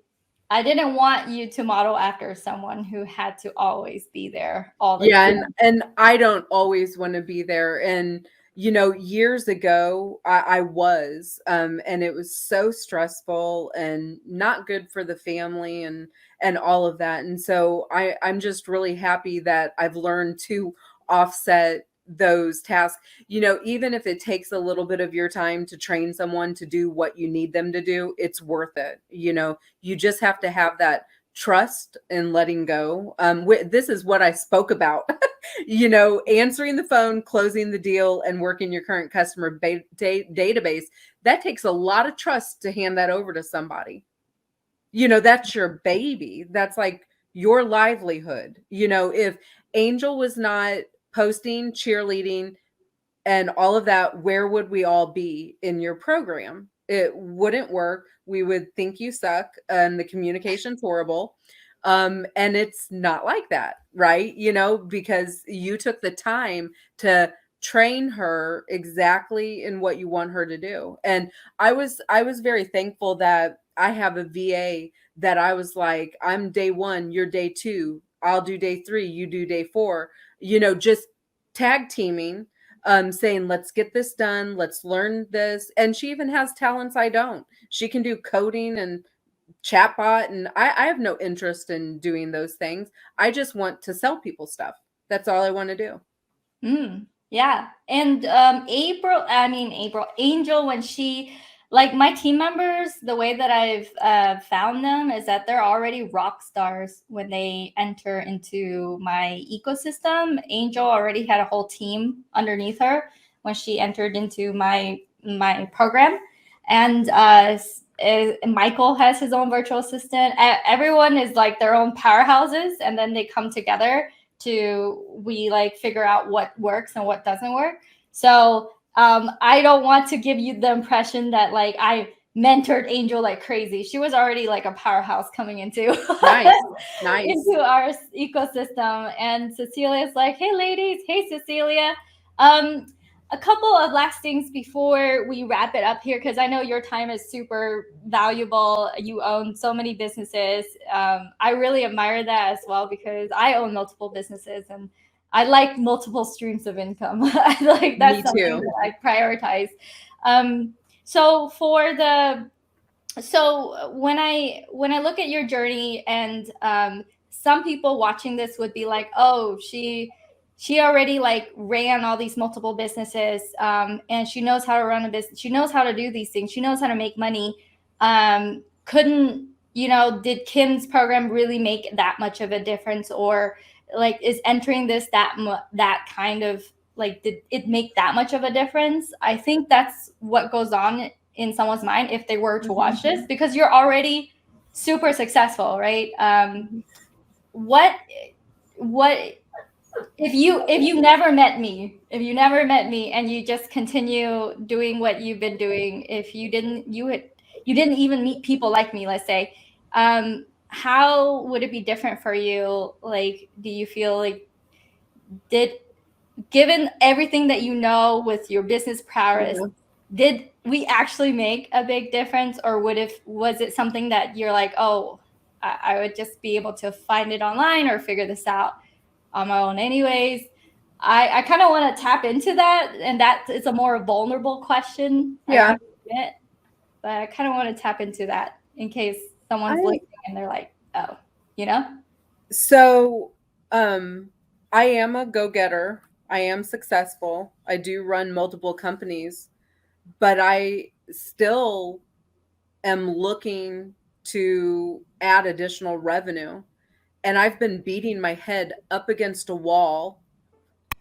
I didn't want you to model after someone who had to always be there all the time. And I don't always want to be there. And years ago I was, and it was so stressful and not good for the family and all of that. And so I'm just really happy that I've learned to offset those tasks, even if it takes a little bit of your time to train someone to do what you need them to do, it's worth it. You just have to have that trust and letting go. This is what I spoke about, answering the phone, closing the deal, and working your current customer database. That takes a lot of trust to hand that over to somebody. That's your baby. That's like your livelihood. If Angel was not posting, cheerleading, and all of that, where would we all be in your program? It wouldn't work. We would think you suck and the communication's horrible. And it's not like that, right? Because you took the time to train her exactly in what you want her to do. And I was very thankful that I have a VA that I was like, I'm day 1, you're day 2, I'll do day 3, you do day 4, just tag teaming, saying, let's get this done. Let's learn this. And she even has talents I don't. She can do coding and chatbot. And I have no interest in doing those things. I just want to sell people stuff. That's all I want to do. Yeah. And Angel, when she, like my team members, the way that I've found them is that they're already rock stars when they enter into my ecosystem. Angel already had a whole team underneath her when she entered into my my program. And Michael has his own virtual assistant. Everyone is like their own powerhouses, and then they come together to we like figure out what works and what doesn't work. So I don't want to give you the impression that like I mentored Angel like crazy. She was already like a powerhouse coming into Nice. into our ecosystem. And Cecilia's like, hey ladies, hey Cecilia. Um, a couple of last things before we wrap it up here, because I know your time is super valuable. You own so many businesses. I really admire that as well, because I own multiple businesses and I like multiple streams of income. Like that's something that I prioritize. So for the so when I look at your journey, and some people watching this would be like, oh, she already like ran all these multiple businesses, and she knows how to run a business, she knows how to do these things, she knows how to make money. Couldn't, did Kim's program really make that much of a difference? Or like, is entering this that kind of like, did it make that much of a difference? I think that's what goes on in someone's mind if they were to watch this, because you're already super successful, right? What if you never met me, and you just continue doing what you've been doing, if you didn't even meet people like me, let's say, how would it be different for you? Like, do you feel like, given everything that you know with your business prowess, did we actually make a big difference? Or was it something that you're like, oh, I would just be able to find it online or figure this out on my own anyways? I kind of want to tap into that, and that is a more vulnerable question. Yeah. But I kind of want to tap into that in case someone's listening and they're like, oh, So, I am a go-getter. I am successful. I do run multiple companies, but I still am looking to add additional revenue. And I've been beating my head up against a wall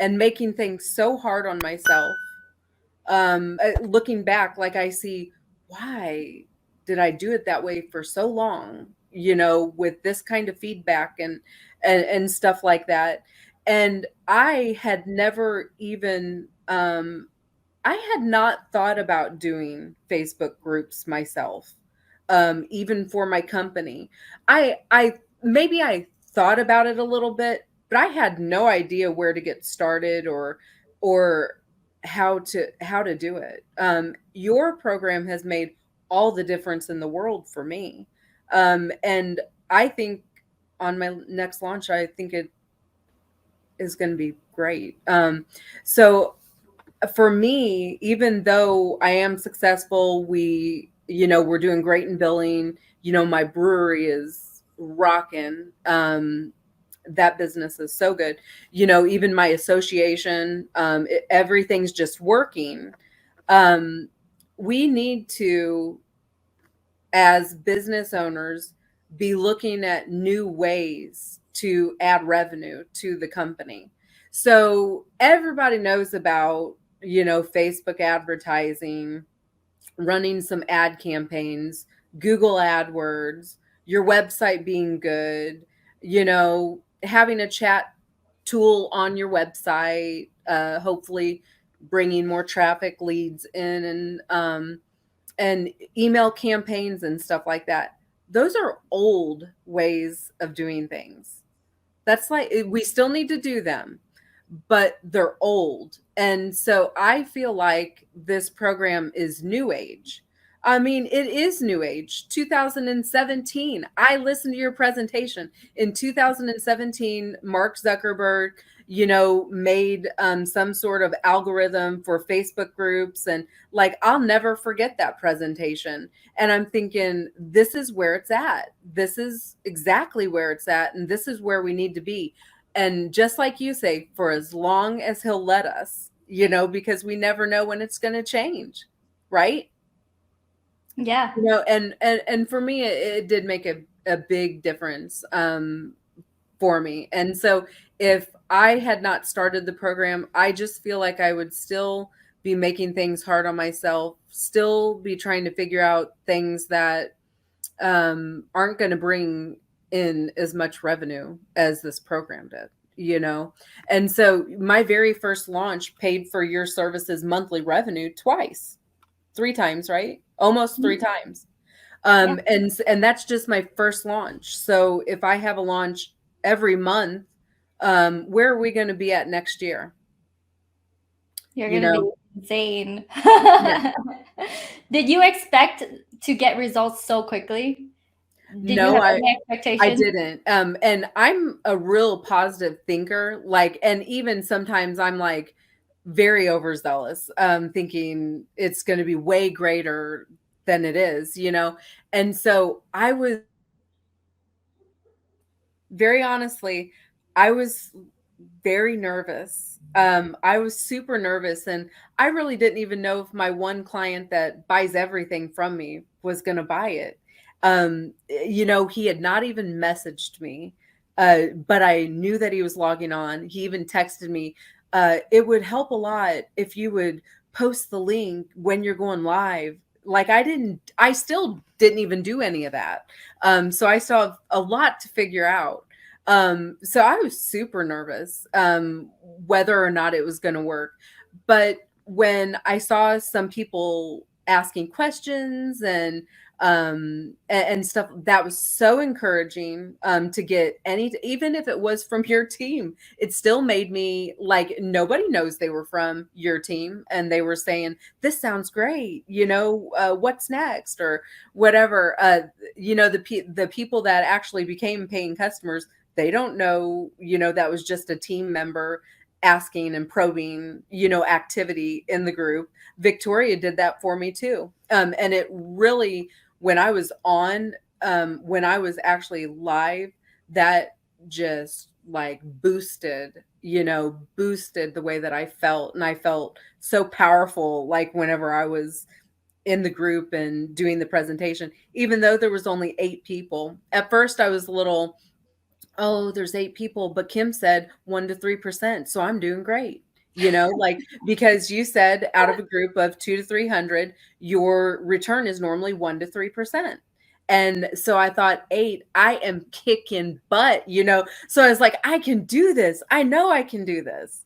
and making things so hard on myself. Looking back, like I see, why did I do it that way for so long? With this kind of feedback and stuff like that. And I had never even I had not thought about doing Facebook groups myself, even for my company. I maybe I thought about it a little bit, but I had no idea where to get started or how to do it. Your program has made all the difference in the world for me, and I think on my next launch, I think it is going to be great. So for me, even though I am successful, we're doing great in billing. My brewery is rocking. That business is so good. Even my association, everything's just working. We need to, as business owners, be looking at new ways to add revenue to the company. So everybody knows about, Facebook advertising, running some ad campaigns, Google AdWords, your website being good, having a chat tool on your website, hopefully bringing more traffic leads in, and email campaigns and stuff like that. Those are old ways of doing things. That's like, we still need to do them, but they're old. And so I feel like this program is new age. I mean, it is new age. 2017. I listened to your presentation. In 2017, Mark Zuckerberg, made some sort of algorithm for Facebook groups. And like, I'll never forget that presentation. And I'm thinking, this is where it's at. This is exactly where it's at. And this is where we need to be. And just like you say, for as long as he'll let us, because we never know when it's going to change. Right. Yeah. And for me, it did make a big difference, for me. And so if I had not started the program, I just feel like I would still be making things hard on myself, still be trying to figure out things that aren't going to bring in as much revenue as this program did, you know? And so my very first launch paid for your services monthly revenue twice, three times, right? Almost three times. Yeah. And that's just my first launch. So if I have a launch every month, where are we going to be at next year? You're You gonna be know? insane. Yeah. Did you expect to get results so quickly? Did you No, have I any I expectations? didn't. And I'm a real positive thinker. Like, and even sometimes I'm like very overzealous, thinking it's going to be way greater than it is, you know? And so I was very honestly, I was very nervous. I was super nervous, and I really didn't even know if my one client that buys everything from me was going to buy it. You know, he had not even messaged me, but I knew that he was logging on. He even texted me, it would help a lot if you would post the link when you're going live. Like I still didn't even do any of that. So I still have a lot to figure out. So I was super nervous, whether or not it was going to work. But when I saw some people asking questions and stuff, that was so encouraging, to get any, even if it was from your team, it still made me like, nobody knows they were from your team and they were saying, this sounds great, you know, what's next or whatever. You know, the people that actually became paying customers, they don't know, you know, that was just a team member asking and probing, you know, activity in the group. Victoria did that for me too. And it really, when I was on, when I was actually live, that just like boosted, you know, boosted the way that I felt. And I felt so powerful, like whenever I was in the group and doing the presentation, even though there was only 8 people. At first I was a little, oh, there's 8 people, but Kim said 1 to 3%. So I'm doing great. You know, like, because you said out of a group of 2 to 300, your return is normally 1 to 3%. And so I thought, 8, I am kicking butt, you know. So I was like, I can do this. I know I can do this.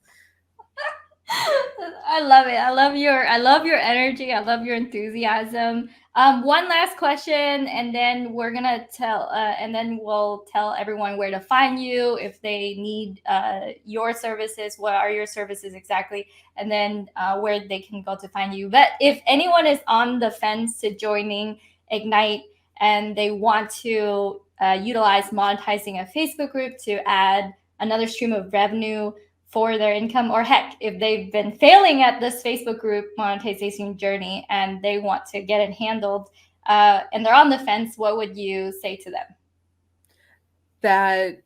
I love it. I love your energy. I love your enthusiasm. One last question, and then and then we'll tell everyone where to find you if they need your services. What are your services exactly? And then where they can go to find you. But if anyone is on the fence to joining Ignite and they want to utilize monetizing a Facebook group to add another stream of revenue for their income, or heck, if they've been failing at this Facebook group monetization journey and they want to get it handled, and they're on the fence, what would you say to them? That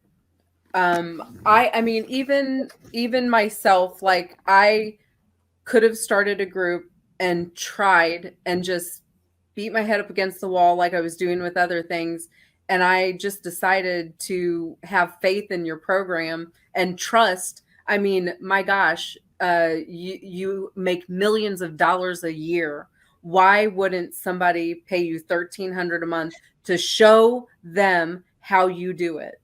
I mean, even myself, like, I could have started a group and tried and just beat my head up against the wall like I was doing with other things. And I just decided to have faith in your program and trust. I mean, my gosh, you make millions of dollars a year. Why wouldn't somebody pay you $1,300 a month to show them how you do it?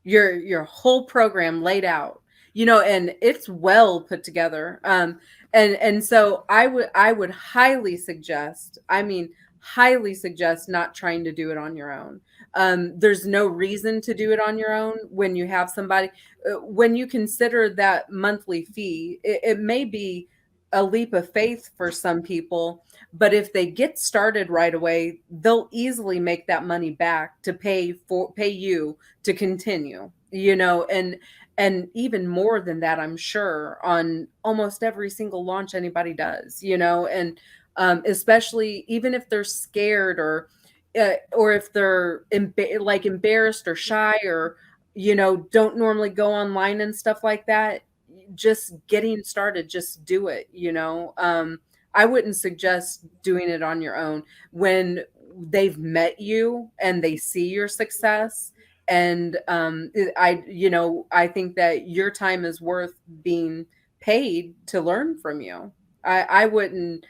Your whole program laid out, you know, and it's well put together. And so I would highly suggest, I mean, highly suggest not trying to do it on your own. There's no reason to do it on your own when you have somebody. When you consider that monthly fee, it may be a leap of faith for some people, but if they get started right away, they'll easily make that money back to pay you to continue, you know. And even more than that, I'm sure, on almost every single launch anybody does, you know. And especially even if they're scared or if they're like embarrassed or shy, or, you know, don't normally go online and stuff like that, just getting started, just do it, you know. I wouldn't suggest doing it on your own when they've met you and they see your success. And you know, I think that your time is worth being paid to learn from you. I wouldn't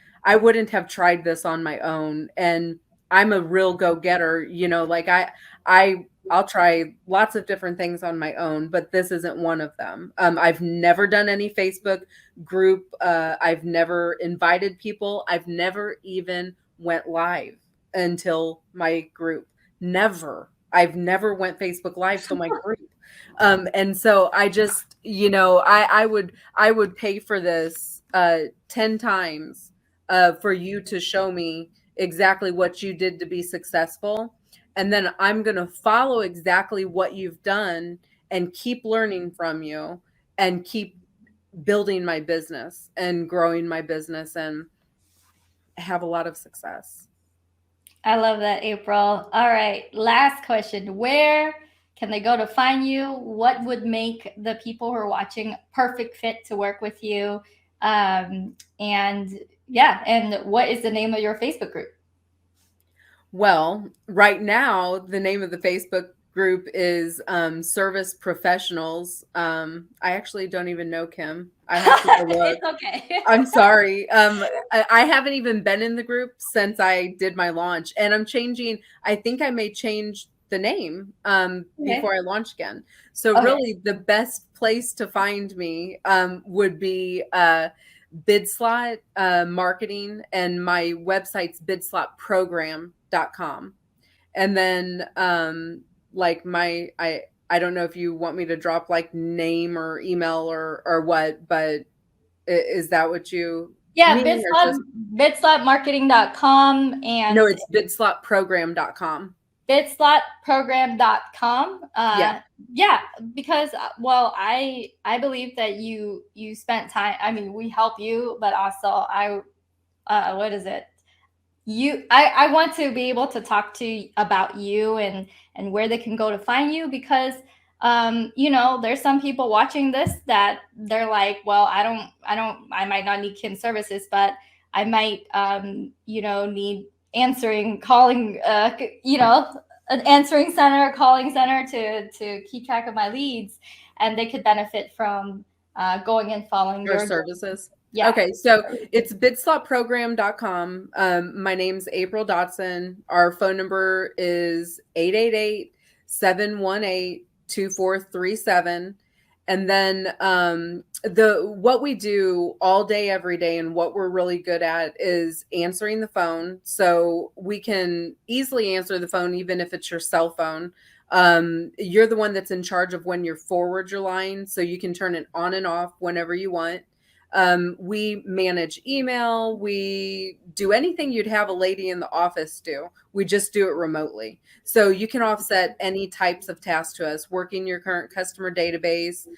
have tried this on my own. And I'm a real go-getter, like I'll try lots of different things on my own, but this isn't one of them. I've never done any Facebook group. I've never invited people. I've never even went live until my group. Never. I've never went Facebook live till my group. And so I just, I would pay for this 10 times for you to show me exactly what you did to be successful. And then I'm going to follow exactly what you've done and keep learning from you and keep building my business and growing my business and have a lot of success. I love that, April. All right, last question. Where can they go to find you? What would make the people who are watching perfect fit to work with you? And yeah, and what is the name of your Facebook group? Well, right now, the name of the Facebook group is Service Professionals. I actually don't even know Kim. I have to go look. It's okay. I'm sorry. I haven't even been in the group since I did my launch, and I'm changing. I think I may change the name before I launch again. So really, the best place to find me would be BidSlot marketing, and my website's bidslotprogram.com. And then like I don't know if you want me to drop like name or email or what, but is that what you Yeah, mean? bidslotmarketing.com and No, it's bidslotprogram.com. bidslotprogram.com. Yeah. Yeah, because well, I believe that you spent time. I mean, we help you, but also what is it? I want to be able to talk to about you and where they can go to find you, because there's some people watching this that they're like, well, I might not need Kim's services, but I might need calling an answering center, calling center to keep track of my leads, and they could benefit from going and following your services. Yeah. Okay, so it's bidslotprogram.com. My name's April Dodson. Our phone number is 888-718-2437. And then what we do all day, every day, and what we're really good at is answering the phone. So we can easily answer the phone, even if it's your cell phone. You're the one that's in charge of when you forward your line, so you can turn it on and off whenever you want. We manage email. We do anything you'd have a lady in the office do. We just do it remotely. So you can offset any types of tasks to us, working your current customer database,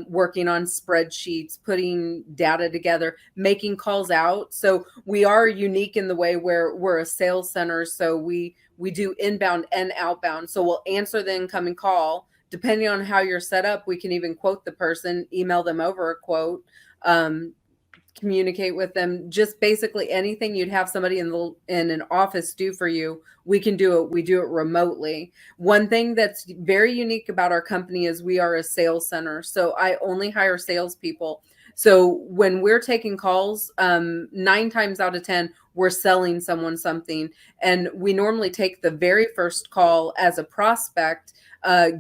working on spreadsheets, putting data together, making calls out. So we are unique in the way where we're a sales center. So we do inbound and outbound. So we'll answer the incoming call. Depending on how you're set up, we can even quote the person, email them over a quote, communicate with them. Just basically anything you'd have somebody in an office do for you, we can do it. We do it remotely. One thing that's very unique about our company is we are a sales center. So I only hire salespeople. So when we're taking calls, 9 times out of 10, we're selling someone something. And we normally take the very first call as a prospect,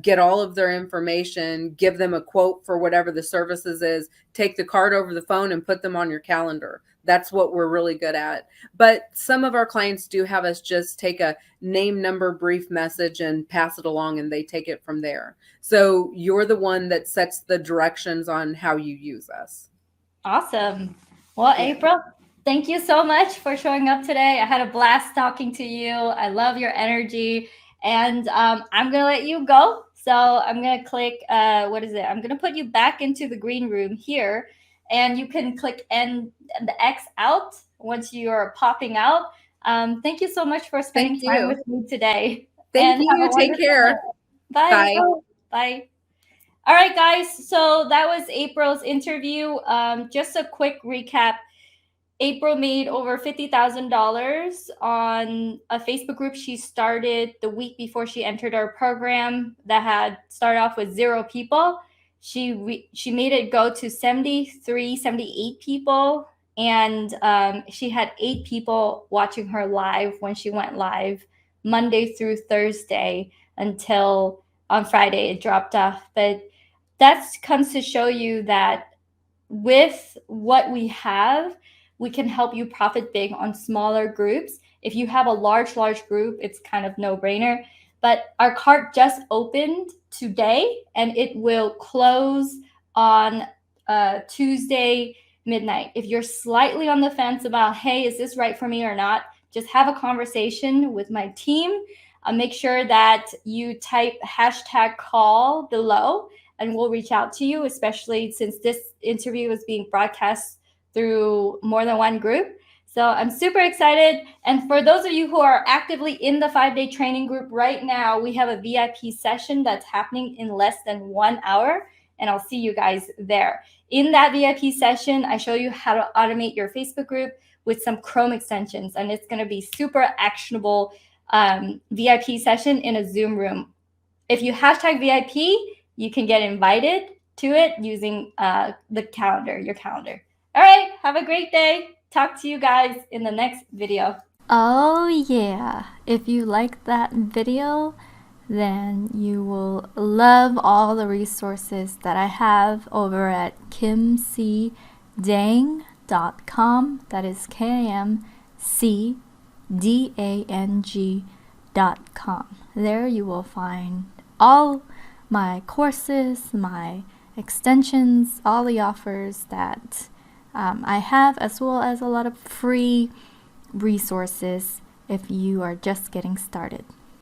get all of their information, give them a quote for whatever the services is, take the card over the phone and put them on your calendar. That's what we're really good at. But some of our clients do have us just take a name, number, brief message and pass it along, and they take it from there. So you're the one that sets the directions on how you use us. Awesome. Well, April, thank you so much for showing up today. I had a blast talking to you. I love your energy. And I'm going to let you go. So I'm going to click, I'm going to put you back into the green room here. And you can click the X out once you are popping out. Thank you so much for spending time with me today. Thank you. Take care. Bye. Bye. All right, guys. So that was April's interview. Just a quick recap. April made over $50,000 on a Facebook group she started the week before she entered our program that had started off with 0 people. She made it go to 73, 78 people and she had 8 people watching her live when she went live Monday through Thursday until on Friday it dropped off. But that comes to show you that with what we have, we can help you profit big on smaller groups. If you have a large group, it's kind of no-brainer. But our cart just opened today, and it will close on Tuesday midnight. If you're slightly on the fence about, hey, is this right for me or not, just have a conversation with my team. Make sure that you type #call below, and we'll reach out to you, especially since this interview is being broadcast through more than one group. So I'm super excited. And for those of you who are actively in the 5-day training group right now, we have a VIP session that's happening in less than 1 hour, and I'll see you guys there. In that VIP session, I show you how to automate your Facebook group with some Chrome extensions, and it's going to be super actionable VIP session in a Zoom room. If you #VIP, you can get invited to it using your calendar. All right, have a great day. Talk to you guys in the next video. Oh yeah, if you like that video, then you will love all the resources that I have over at kimcdang.com. That is KIMCDANG.com. There you will find all my courses, my extensions, all the offers that I have, as well as a lot of free resources if you are just getting started.